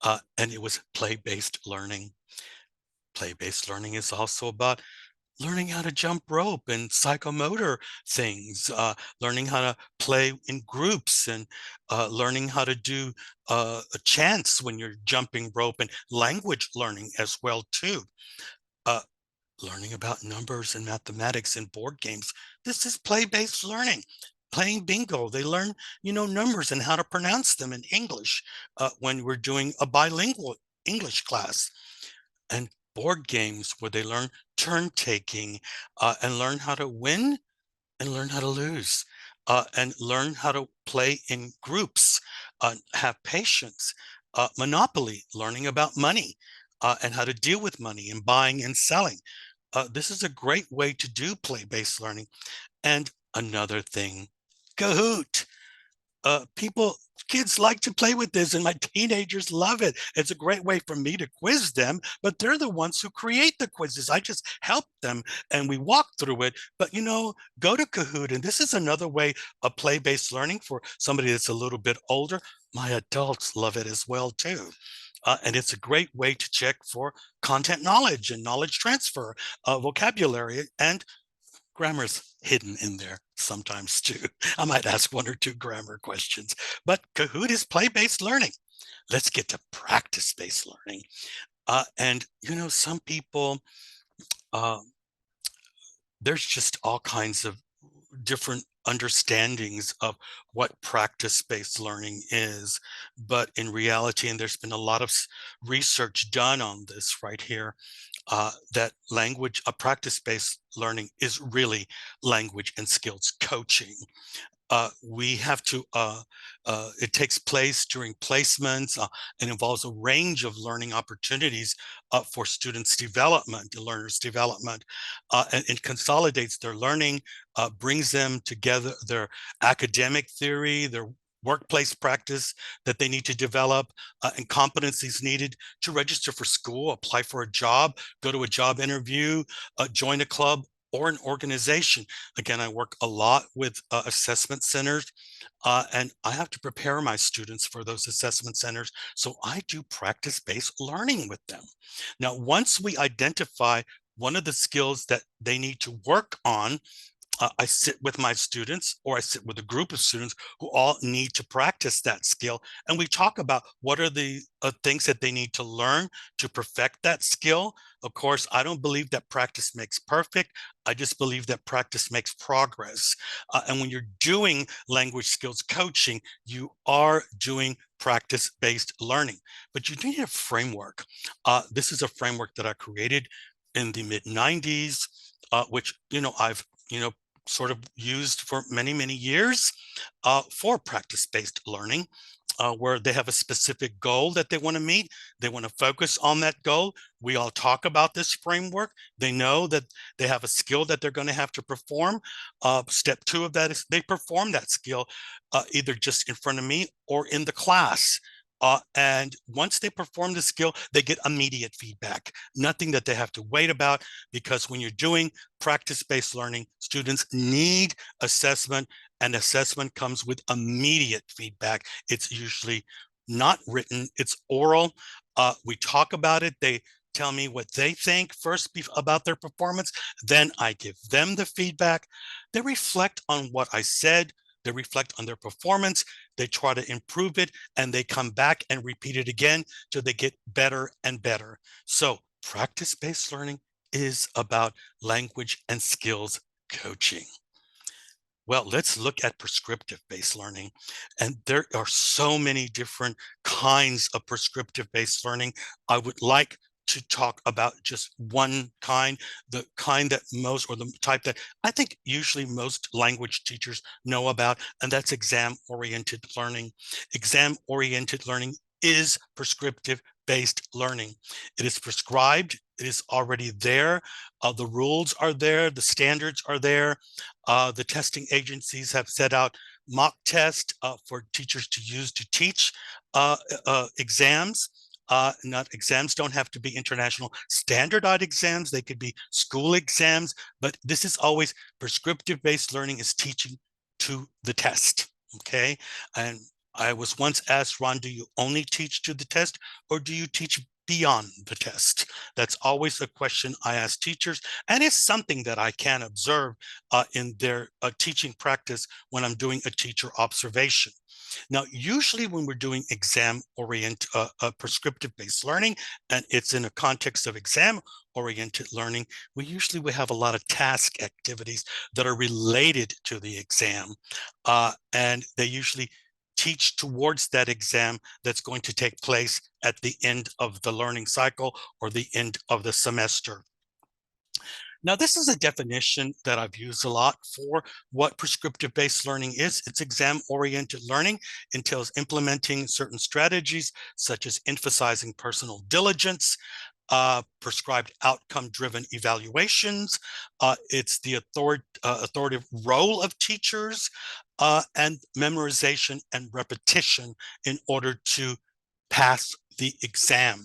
And it was play-based learning. Play-based learning is also about learning how to jump rope and psychomotor things, learning how to play in groups, and learning how to do a chants when you're jumping rope, and language learning as well too. Uh, Learning about numbers and mathematics and board games. This is play-based learning. Playing bingo, they learn, numbers and how to pronounce them in English when we're doing a bilingual English class, and board games where they learn turn taking and learn how to win and learn how to lose and learn how to play in groups, have patience, Monopoly, learning about money and how to deal with money and buying and selling. This is a great way to do play-based learning. And another thing, Kahoot. Kids like to play with this, and my teenagers love it. It's a great way for me to quiz them, but they're the ones who create the quizzes. I just help them and we walk through it. But go to Kahoot, and this is another way of play-based learning for somebody that's a little bit older. My adults love it as well too. And it's a great way to check for content knowledge and knowledge transfer, vocabulary, and grammar's hidden in there sometimes too. I might ask one or two grammar questions, but Kahoot is play-based learning. Let's get to practice-based learning. And some people, uh, there's just all kinds of different understandings of what practice-based learning is. But in reality, and there's been a lot of research done on this right here, that practice-based learning is really language and skills coaching. We have to, it takes place during placements and involves a range of learning opportunities for students' development, and learners' development, and it consolidates their learning, brings them together, their academic theory, their workplace practice that they need to develop, and competencies needed to register for school, apply for a job, go to a job interview, join a club or an organization. Again, I work a lot with assessment centers, and I have to prepare my students for those assessment centers. So I do practice-based learning with them. Now, once we identify one of the skills that they need to work on, I sit with my students, or I sit with a group of students who all need to practice that skill. And we talk about what are the things that they need to learn to perfect that skill. Of course, I don't believe that practice makes perfect. I just believe that practice makes progress. And when you're doing language skills coaching, you are doing practice-based learning, but you need a framework. This is a framework that I created in the mid-90s, which, I've, sort of used for many, many years for practice-based learning, where they have a specific goal that they want to meet. They want to focus on that goal. We all talk about this framework. They know that they have a skill that they're going to have to perform. Step 2 of that is they perform that skill either just in front of me or in the class. And once they perform the skill, they get immediate feedback, nothing that they have to wait about, because when you're doing practice-based learning, students need assessment, and assessment comes with immediate feedback. It's usually not written, it's oral. We talk about it. They tell me what they think first about their performance. Then I give them the feedback. They reflect on what I said. They reflect on their performance. They try to improve it, and they come back and repeat it again till they get better and better. So practice-based learning is about language and skills coaching. Well, let's look at prescriptive-based learning. And there are so many different kinds of prescriptive-based learning. I would like to talk about just one kind, the kind that most, or the type that I think usually most language teachers know about, and that's exam-oriented learning. Exam-oriented learning is prescriptive-based learning. It is prescribed, it is already there. The rules are there, the standards are there. The testing agencies have set out mock tests for teachers to use to teach exams. Not exams don't have to be international standardized exams. They could be school exams, but this is always prescriptive-based learning is teaching to the test, okay? And I was once asked, Ron, do you only teach to the test, or do you teach beyond the test? That's always a question I ask teachers, and it's something that I can observe in their teaching practice when I'm doing a teacher observation. Now, usually when we're doing exam-oriented, prescriptive-based learning, and it's in a context of exam-oriented learning, we have a lot of task activities that are related to the exam, and they usually teach towards that exam that's going to take place at the end of the learning cycle or the end of the semester. Now, this is a definition that I've used a lot for what prescriptive-based learning is. It's exam-oriented learning, entails implementing certain strategies, such as emphasizing personal diligence, prescribed outcome-driven evaluations. It's the authoritative role of teachers, and memorization and repetition in order to pass the exam.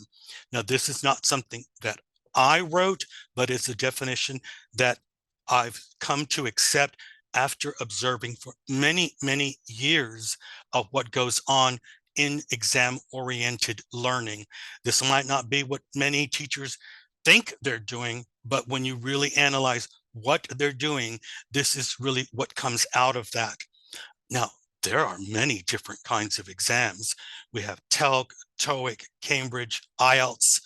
Now, this is not something that I wrote, but it's a definition that I've come to accept after observing for many, many years of what goes on in exam-oriented learning. This might not be what many teachers think they're doing, but when you really analyze what they're doing, this is really what comes out of that. Now, there are many different kinds of exams. We have TELC, TOEIC, Cambridge, IELTS,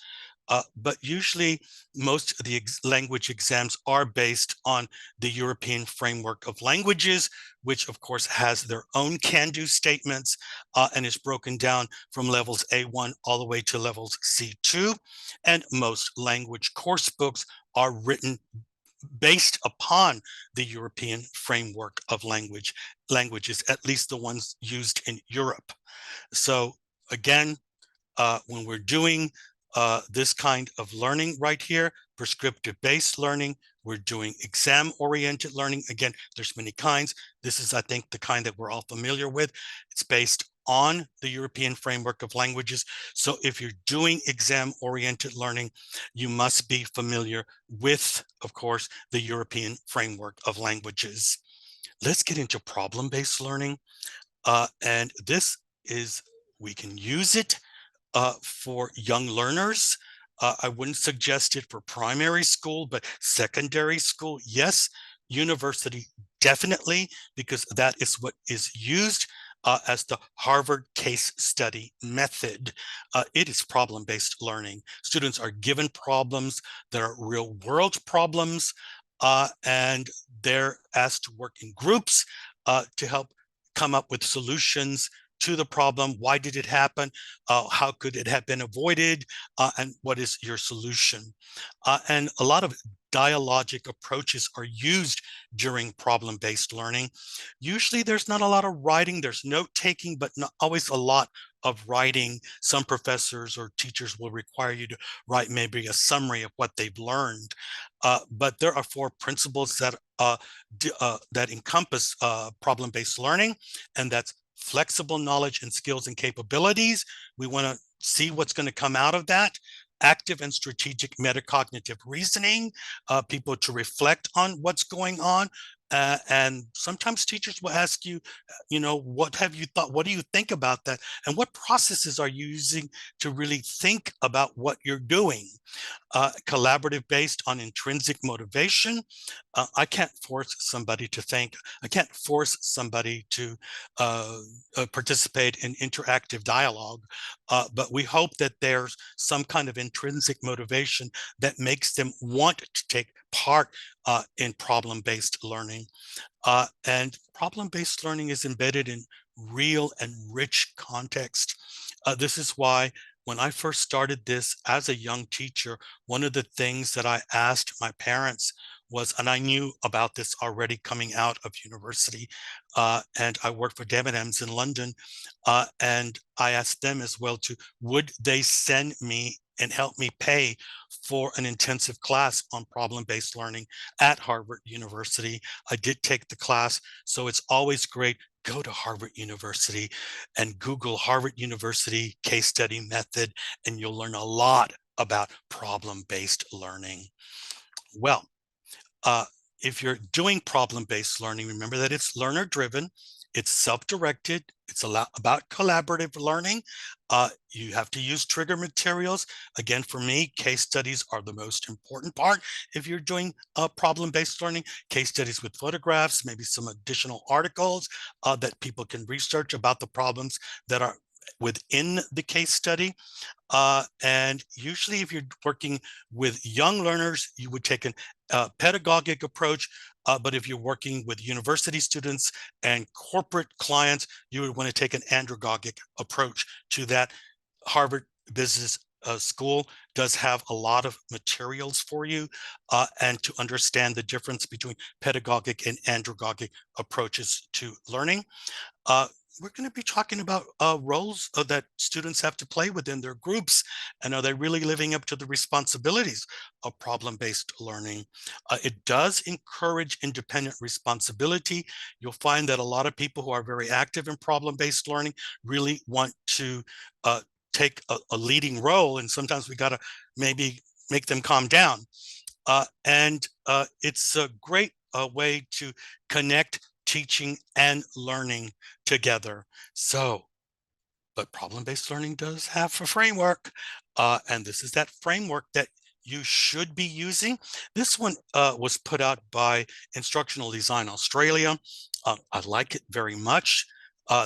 but usually most of the language exams are based on the European Framework of Languages, which of course has their own can-do statements, and is broken down from levels A1 all the way to levels C2. And most language course books are written based upon the European Framework of Languages, at least the ones used in Europe. So again, when we're doing this kind of learning right here, prescriptive-based learning, we're doing exam-oriented learning. Again, there's many kinds. This is, I think, the kind that we're all familiar with. It's based on the European Framework of Languages. So if you're doing exam-oriented learning, you must be familiar with, of course, the European Framework of Languages. Let's get into problem-based learning. And this is, we can use it for young learners. I wouldn't suggest it for primary school, but secondary school, yes. University, definitely, because that is what is used as the Harvard case study method. It is problem-based learning. Students are given problems that are real-world problems, and they're asked to work in groups to help come up with solutions to the problem. Why did it happen? How could it have been avoided? And what is your solution? And a lot of dialogic approaches are used during problem-based learning. Usually there's not a lot of writing, there's note-taking, but not always a lot of writing. Some professors or teachers will require you to write maybe a summary of what they've learned. But there are 4 principles that that encompass problem-based learning, and that's flexible knowledge and skills and capabilities. We want to see what's going to come out of that. Active and strategic metacognitive reasoning, people to reflect on what's going on. And sometimes teachers will ask you, you know, what have you thought? What do you think about that? And what processes are you using to really think about what you're doing? Collaborative based on intrinsic motivation. I can't force somebody to think. I can't force somebody to participate in interactive dialogue, but we hope that there's some kind of intrinsic motivation that makes them want to take part in problem-based learning. And problem-based learning is embedded in real and rich context. This is why when I first started this as a young teacher, one of the things that I asked my parents was, and I knew about this already coming out of university, and I worked for Debenhams in London, and I asked them as well to, would they send me and help me pay for an intensive class on problem-based learning at Harvard University. I did take the class, so it's always great. Go to Harvard University and Google Harvard University case study method, and you'll learn a lot about problem-based learning. Well, if you're doing problem-based learning, remember that it's learner-driven, it's self-directed, it's about collaborative learning. You have to use trigger materials. Again, for me, case studies are the most important part. If you're doing problem-based learning, case studies with photographs, maybe some additional articles that people can research about the problems that are within the case study. And usually if you're working with young learners, you would take a pedagogic approach, But if you're working with university students and corporate clients, you would want to take an andragogic approach to that. Harvard Business School does have a lot of materials for you, and to understand the difference between pedagogic and andragogic approaches to learning. Uh, we're going to be talking about roles that students have to play within their groups, and are they really living up to the responsibilities of problem-based learning? It does encourage independent responsibility. You'll find that a lot of people who are very active in problem-based learning really want to take a leading role, and sometimes we got to maybe make them calm down. And it's a great way to connect teaching and learning together. So, but problem-based learning does have a framework, and this is that framework that you should be using. This one was put out by Instructional Design Australia. I like it very much.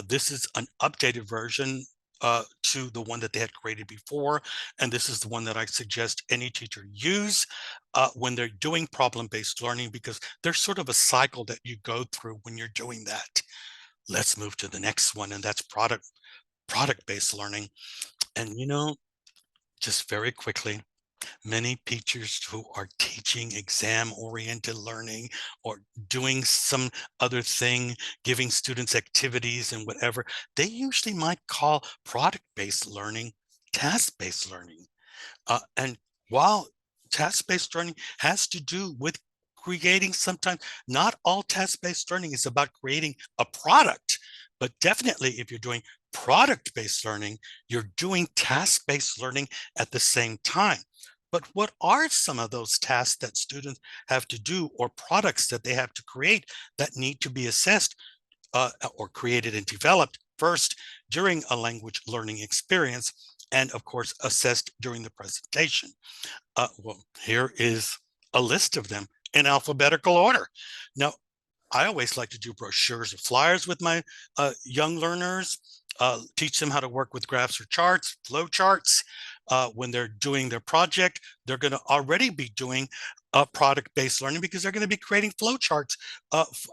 This is an updated version to the one that they had created before, and this is the one that I suggest any teacher use when they're doing problem-based learning, because there's sort of a cycle that you go through when you're doing that. Let's move to the next one, and that's product-based learning. And just very quickly, many teachers who are teaching exam-oriented learning or doing some other thing, giving students activities and whatever, they usually might call product-based learning task-based learning. And while task-based learning has to do with creating, sometimes not all task-based learning is about creating a product, but definitely if you're doing product-based learning, you're doing task-based learning at the same time. But what are some of those tasks that students have to do, or products that they have to create, that need to be assessed or created and developed first during a language learning experience, and of course assessed during the presentation? Well, here is a list of them in alphabetical order. Now, I always like to do brochures or flyers with my young learners, teach them how to work with graphs or charts, flow charts. When they're doing their project, they're going to already be doing product-based learning, because they're going to be creating flow charts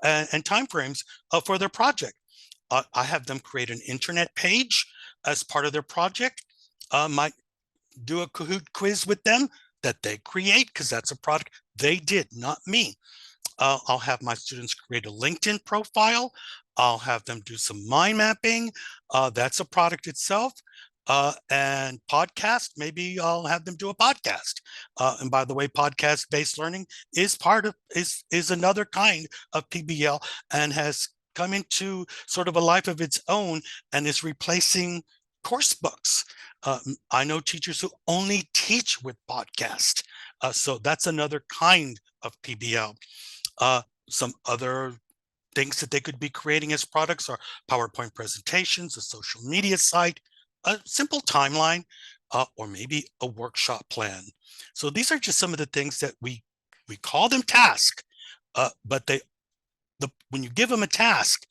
and timeframes for their project. I have them create an internet page as part of their project. Might do a Kahoot quiz with them that they create, because that's a product they did, not me. I'll have my students create a LinkedIn profile. I'll have them do some mind mapping. That's a product itself. And podcast, maybe I'll have them do a podcast. And by the way, podcast-based learning is is another kind of PBL, and has come into sort of a life of its own, and is replacing course books. I know teachers who only teach with podcast. So that's another kind of PBL. Some other things that they could be creating as products are PowerPoint presentations, a social media site, a simple timeline, or maybe a workshop plan. So these are just some of the things that we call them tasks, but when you give them a task,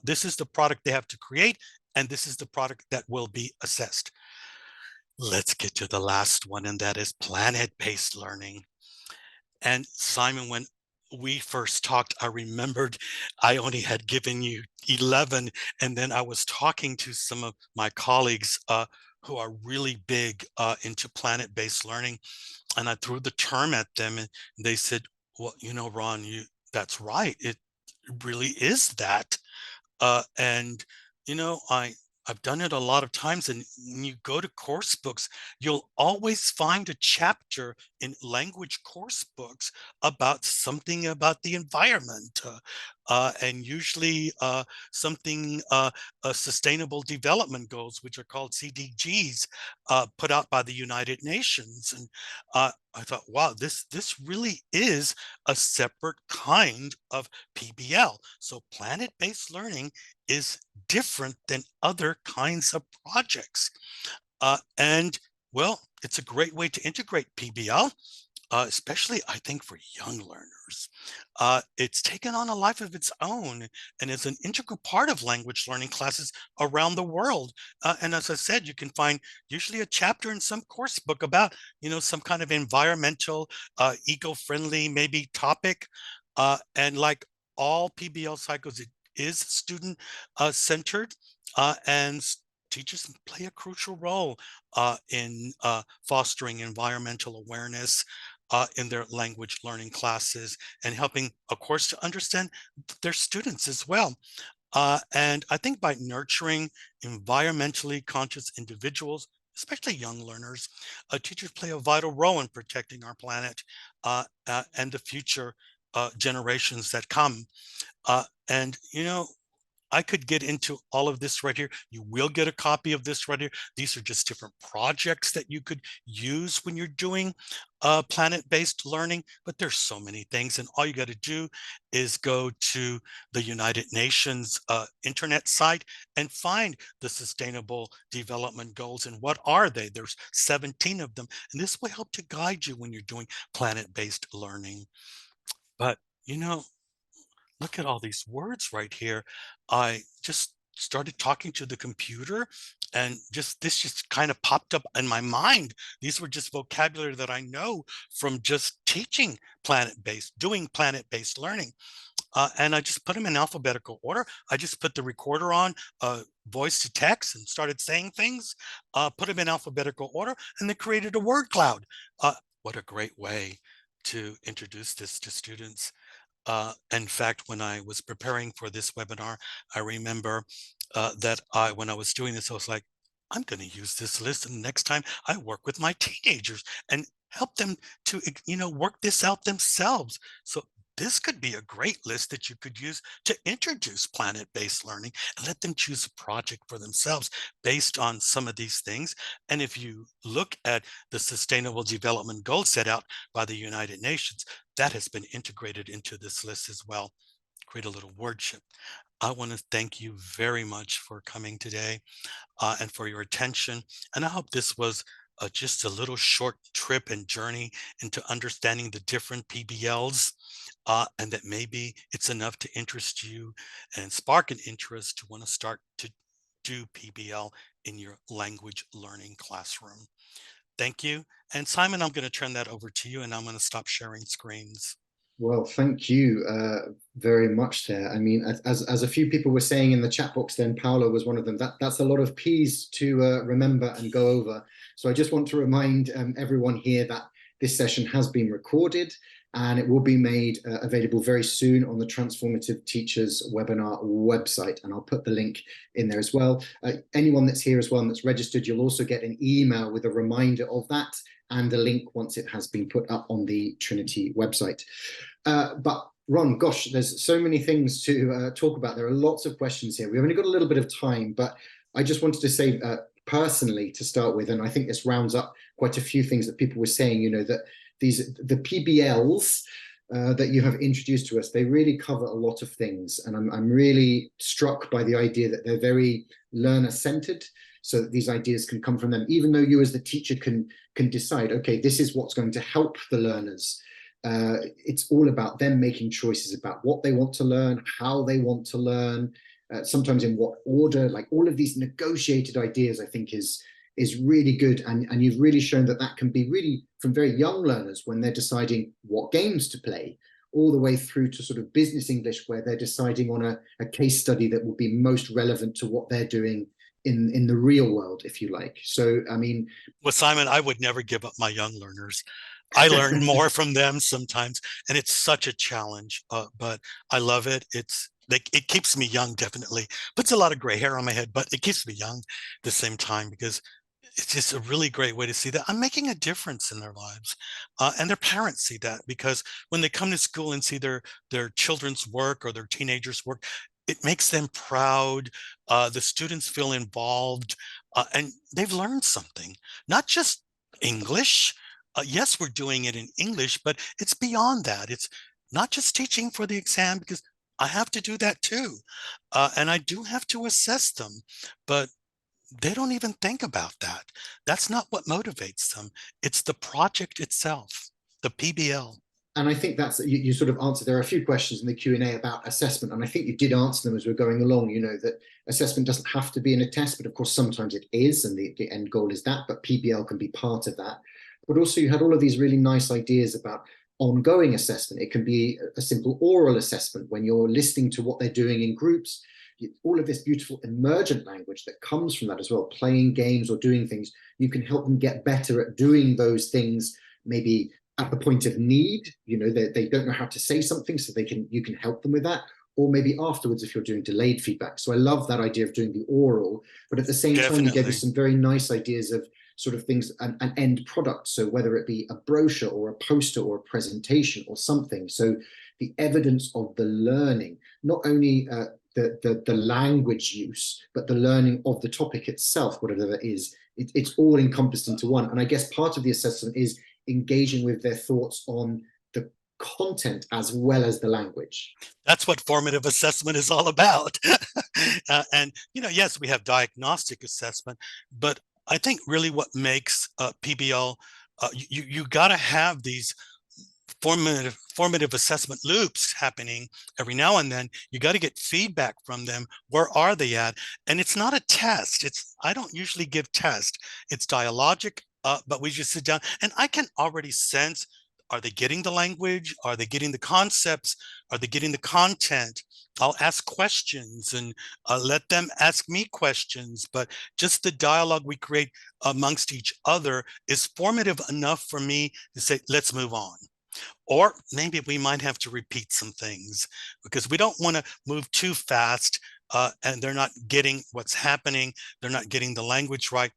this is the product they have to create, and this is the product that will be assessed. Let's get to the last one, and that is planet-based learning. And Simon, when we first talked, I remembered I only had given you 11, and then I was talking to some of my colleagues who are really big into planet-based learning, and I threw the term at them, and they said, well, Ron, that's right. It really is that. And I've done it a lot of times, and when you go to course books, you'll always find a chapter in language course books about something about the environment, and usually something sustainable development goals, which are called CDGs, put out by the United Nations. And I thought, wow, this really is a separate kind of PBL. So planet-based learning is different than other kinds of projects. And well, it's a great way to integrate PBL, especially I think for young learners. It's taken on a life of its own, and is an integral part of language learning classes around the world. And as I said, you can find usually a chapter in some course book about, some kind of environmental, eco-friendly maybe topic. And like all PBL cycles, it is student centered, and teachers play a crucial role in fostering environmental awareness in their language learning classes and helping, of course, to understand their students as well. And I think by nurturing environmentally conscious individuals, especially young learners, teachers play a vital role in protecting our planet and the future generations that come. And, you know, I could get into all of this right here. You will get a copy of this right here. These are just different projects that you could use when you're doing planet-based learning, but there's so many things. And all you got to do is go to the United Nations internet site and find the Sustainable Development Goals. And what are they? There's 17 of them. And this will help to guide you when you're doing planet-based learning. But, you know, look at all these words right here. I just started talking to the computer and this just kind of popped up in my mind. These were just vocabulary that I know from just teaching doing planet-based learning. And I just put them in alphabetical order. I just put the recorder on, voice to text, and started saying things, put them in alphabetical order, and they created a word cloud. What a great way to introduce this to students. In fact, when I was preparing for this webinar, I remember that when I was doing this, I was like, I'm going to use this list, and next time I work with my teenagers and help them to, work this out themselves. So this could be a great list that you could use to introduce planet-based learning and let them choose a project for themselves based on some of these things. And if you look at the Sustainable Development Goals set out by the United Nations, that has been integrated into this list as well. Create a little wordship. I want to thank you very much for coming today and for your attention. And I hope this was just a little short trip and journey into understanding the different PBLs, and that maybe it's enough to interest you and spark an interest to want to start to do PBL in your language learning classroom. Thank you. And Simon, I'm going to turn that over to you, and I'm going to stop sharing screens. Well, thank you very much there. I mean, as a few people were saying in the chat box, then Paolo was one of them. That's a lot of P's to remember and go over. So I just want to remind everyone here that this session has been recorded and it will be made available very soon on the Transformative Teachers webinar website. And I'll put the link in there as well. Anyone that's here as well and that's registered, you'll also get an email with a reminder of that and a link once it has been put up on the Trinity website. But Ron, gosh, there's so many things to talk about. There are lots of questions here. We've only got a little bit of time, but I just wanted to say personally to start with, and I think this rounds up quite a few things that people were saying, that the PBLs that you have introduced to us, they really cover a lot of things. And I'm really struck by the idea that they're very learner-centered, so that these ideas can come from them, even though you as the teacher can decide, okay, this is what's going to help the learners. It's all about them making choices about what they want to learn, how they want to learn, sometimes in what order. Like all of these negotiated ideas, I think is really good. And you've really shown that that can be really from very young learners when they're deciding what games to play, all the way through to sort of business English, where they're deciding on a case study that will be most relevant to what they're doing in the real world, if you like. So, I mean, well, Simon, I would never give up my young learners. I learn more from them sometimes, and it's such a challenge, but I love it. It's like it keeps me young, definitely. Puts a lot of gray hair on my head, but it keeps me young at the same time, because it's just a really great way to see that I'm making a difference in their lives, and their parents see that, because when they come to school and see their children's work or their teenagers' work, it makes them proud. The students feel involved, and they've learned something, not just English. Yes, we're doing it in English, but it's beyond that. It's not just teaching for the exam, because I have to do that too. And I do have to assess them, but they don't even think about that. That's not what motivates them. It's the project itself, the PBL. And I think that's you sort of answered. There are a few questions in the Q&A about assessment, and I think you did answer them as we're going along. That assessment doesn't have to be in a test, but of course sometimes it is, and the end goal is that, but PBL can be part of that. But also you had all of these really nice ideas about ongoing assessment. It can be a simple oral assessment when you're listening to what they're doing in groups. All of this beautiful emergent language that comes from that as well, playing games or doing things, you can help them get better at doing those things, maybe at the point of need. They don't know how to say something, so you can help them with that. Or maybe afterwards if you're doing delayed feedback. So I love that idea of doing the oral, but at the same time, you gave us some very nice ideas of sort of things, an end product. So whether it be a brochure or a poster or a presentation or something. So the evidence of the learning, not only the language use, but the learning of the topic itself, whatever that is, it's all encompassed into one. And I guess part of the assessment is engaging with their thoughts on the content as well as the language. That's what formative assessment is all about. And, yes, we have diagnostic assessment, but I think really what makes PBL, you got to have these formative assessment loops happening every now and then. You got to get feedback from them. Where are they at? And it's not a test. I don't usually give tests. It's dialogic, but we just sit down and I can already sense, are they getting the language? Are they getting the concepts? Are they getting the content? I'll ask questions and let them ask me questions, but just the dialogue we create amongst each other is formative enough for me to say, let's move on. Or maybe we might have to repeat some things because we don't want to move too fast and they're not getting what's happening. They're not getting the language right.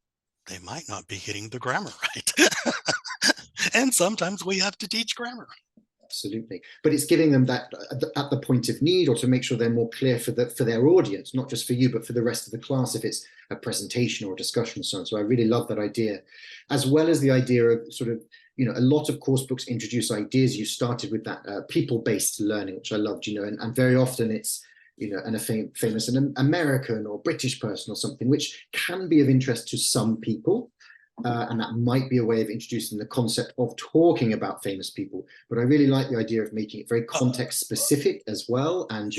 They might not be getting the grammar right. And sometimes we have to teach grammar. Absolutely. But it's giving them that at the point of need, or to make sure they're more clear for their audience, not just for you, but for the rest of the class, if it's a presentation or a discussion and so on. So I really love that idea, as well as the idea of sort of, a lot of course books introduce ideas. You started with that people-based learning, which I loved, and very often it's, famous an American or British person or something, which can be of interest to some people. And that might be a way of introducing the concept of talking about famous people. But I really like the idea of making it very context specific as well. And,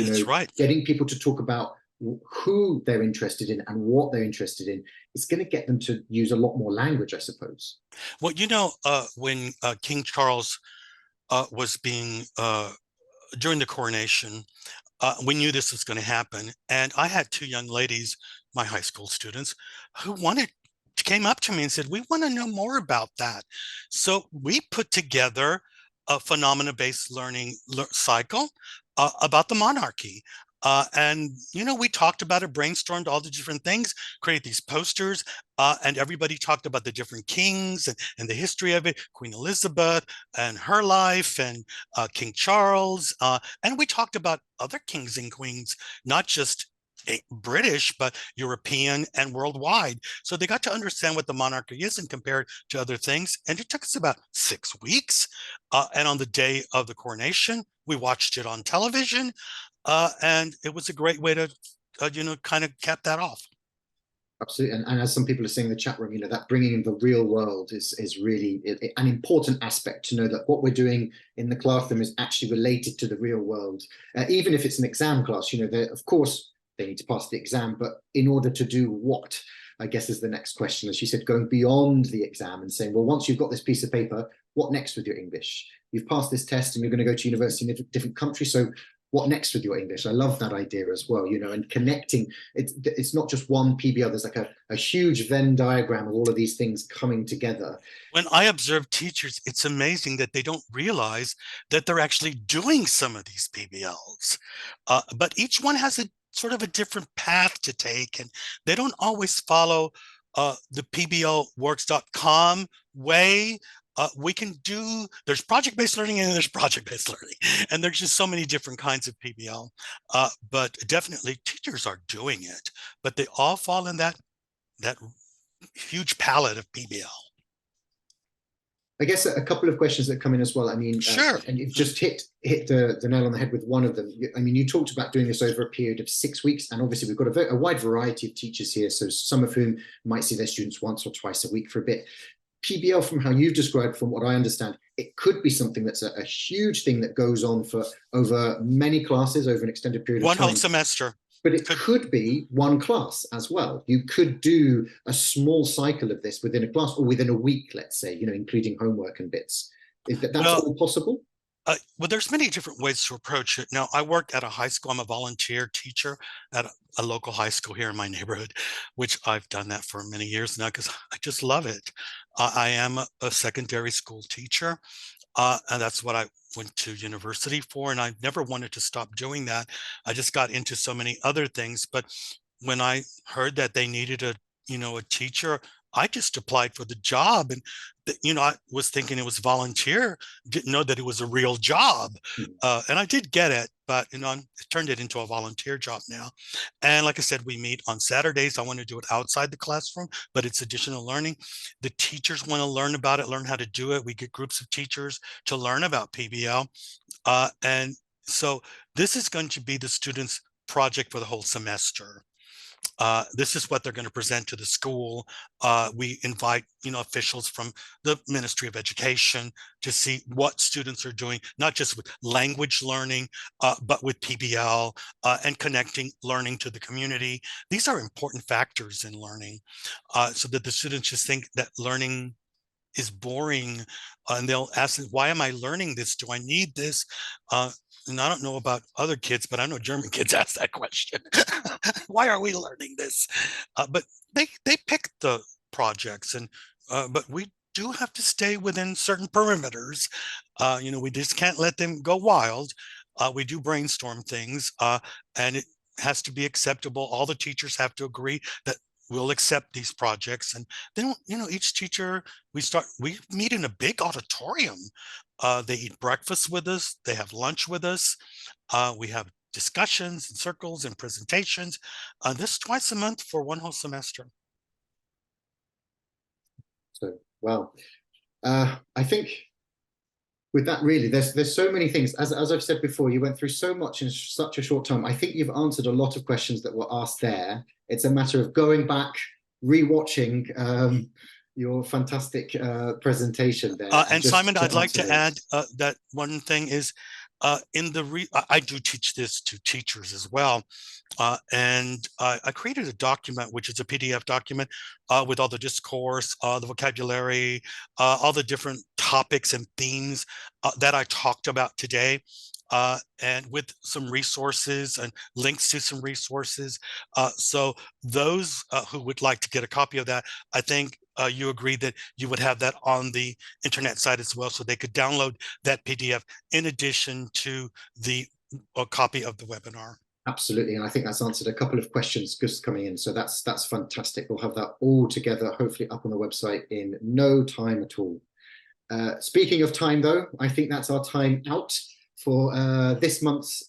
getting people to talk about who they're interested in and what they're interested in. It's going to get them to use a lot more language, I suppose. Well, when King Charles was being, during the coronation, we knew this was going to happen. And I had two young ladies, my high school students, who came up to me and said, we want to know more about that. So we put together a phenomena-based learning cycle about the monarchy. And, we talked about it, brainstormed all the different things, created these posters, and everybody talked about the different kings and the history of it, Queen Elizabeth and her life, and King Charles. And we talked about other kings and queens, not just British, but European and worldwide. So they got to understand what the monarchy is and compare it to other things. And it took us about 6 weeks. And on the day of the coronation, we watched it on television. And it was a great way to, kind of cap that off. Absolutely. And as some people are saying in the chat room, that bringing in the real world is really an important aspect, to know that what we're doing in the classroom is actually related to the real world. Even if it's an exam class, of course, they need to pass the exam, but in order to do what, I guess, is the next question. As you said, going beyond the exam and saying, well, once you've got this piece of paper, what next with your English? You've passed this test and you're going to go to university in a different country. So what next with your English? I love that idea as well, and connecting. It's not just one PBL. There's like a huge Venn diagram of all of these things coming together. When I observe teachers, it's amazing that they don't realize that they're actually doing some of these PBLs. But each one has a sort of a different path to take, and they don't always follow the PBLworks.com way. There's project-based learning and there's project-based learning, and there's just so many different kinds of PBL, but definitely teachers are doing it, but they all fall in that huge palette of PBL. I guess a couple of questions that come in as well. I mean, sure. And you've just hit the nail on the head with one of them. I mean, you talked about doing this over a period of 6 weeks, and obviously we've got a wide variety of teachers here, so some of whom might see their students once or twice a week for a bit. PBL, from how you've described, from what I understand, it could be something that's a huge thing that goes on for over many classes over an extended period of time. One whole semester. But it could be one class as well. You could do a small cycle of this within a class or within a week, let's say, including homework and bits. That's all possible? Well, there's many different ways to approach it. Now, I work at a high school. I'm a volunteer teacher at a local high school here in my neighborhood, which I've done that for many years now because I just love it. I am a secondary school teacher, and that's what I went to university for. And I never wanted to stop doing that. I just got into so many other things. But when I heard that they needed a teacher, I just applied for the job. And I was thinking it was volunteer, didn't know that it was a real job. Mhm. And I did get it, but it turned it into a volunteer job now. And like I said, we meet on Saturdays. I want to do it outside the classroom, but it's additional learning. The teachers want to learn about it, learn how to do it. We get groups of teachers to learn about PBL. And so this is going to be the students' project for the whole semester. This is what they're going to present to the school. We invite, officials from the Ministry of Education to see what students are doing, not just with language learning, but with PBL and connecting learning to the community. These are important factors in learning, so that the students just think that learning is boring, and they'll ask, why am I learning this? Do I need this? And I don't know about other kids, but I know German kids ask that question. Why are we learning this? But they pick the projects, and but we do have to stay within certain perimeters. We just can't let them go wild. We do brainstorm things, and it has to be acceptable. All the teachers have to agree that we'll accept these projects. And then, each teacher, we meet in a big auditorium. They eat breakfast with us. They have lunch with us. We have discussions and circles and presentations. This twice a month for one whole semester. So, well, I think with that, really, there's so many things. As I've said before, you went through so much in such a short time. I think you've answered a lot of questions that were asked there. It's a matter of going back, rewatching your fantastic presentation there. And just Simon, to I'd like answer to add those. that one thing is, I do teach this to teachers as well. And I created a document, which is a PDF document with all the discourse, the vocabulary, all the different topics and themes that I talked about today. And with some resources and links to some resources. So those who would like to get a copy of that, I think you agree that you would have that on the internet site as well, so they could download that PDF in addition to the copy of the webinar. Absolutely, and I think that's answered a couple of questions just coming in. So that's fantastic. We'll have that all together, hopefully up on the website in no time at all. Speaking of time, though, I think that's our time out for this month's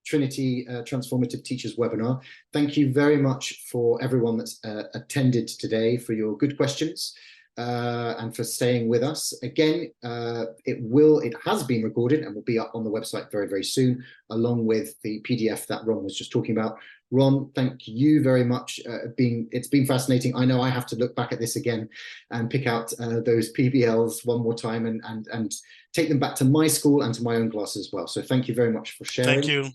Trinity Transformative Teachers webinar. Thank you very much for everyone that's attended today, for your good questions and for staying with us. Again, it has been recorded and will be up on the website very, very soon, along with the PDF that Ron was just talking about. Ron, thank you very much. It's been fascinating. I know I have to look back at this again and pick out those PBLs one more time and take them back to my school and to my own class as well. So thank you very much for sharing. Thank you.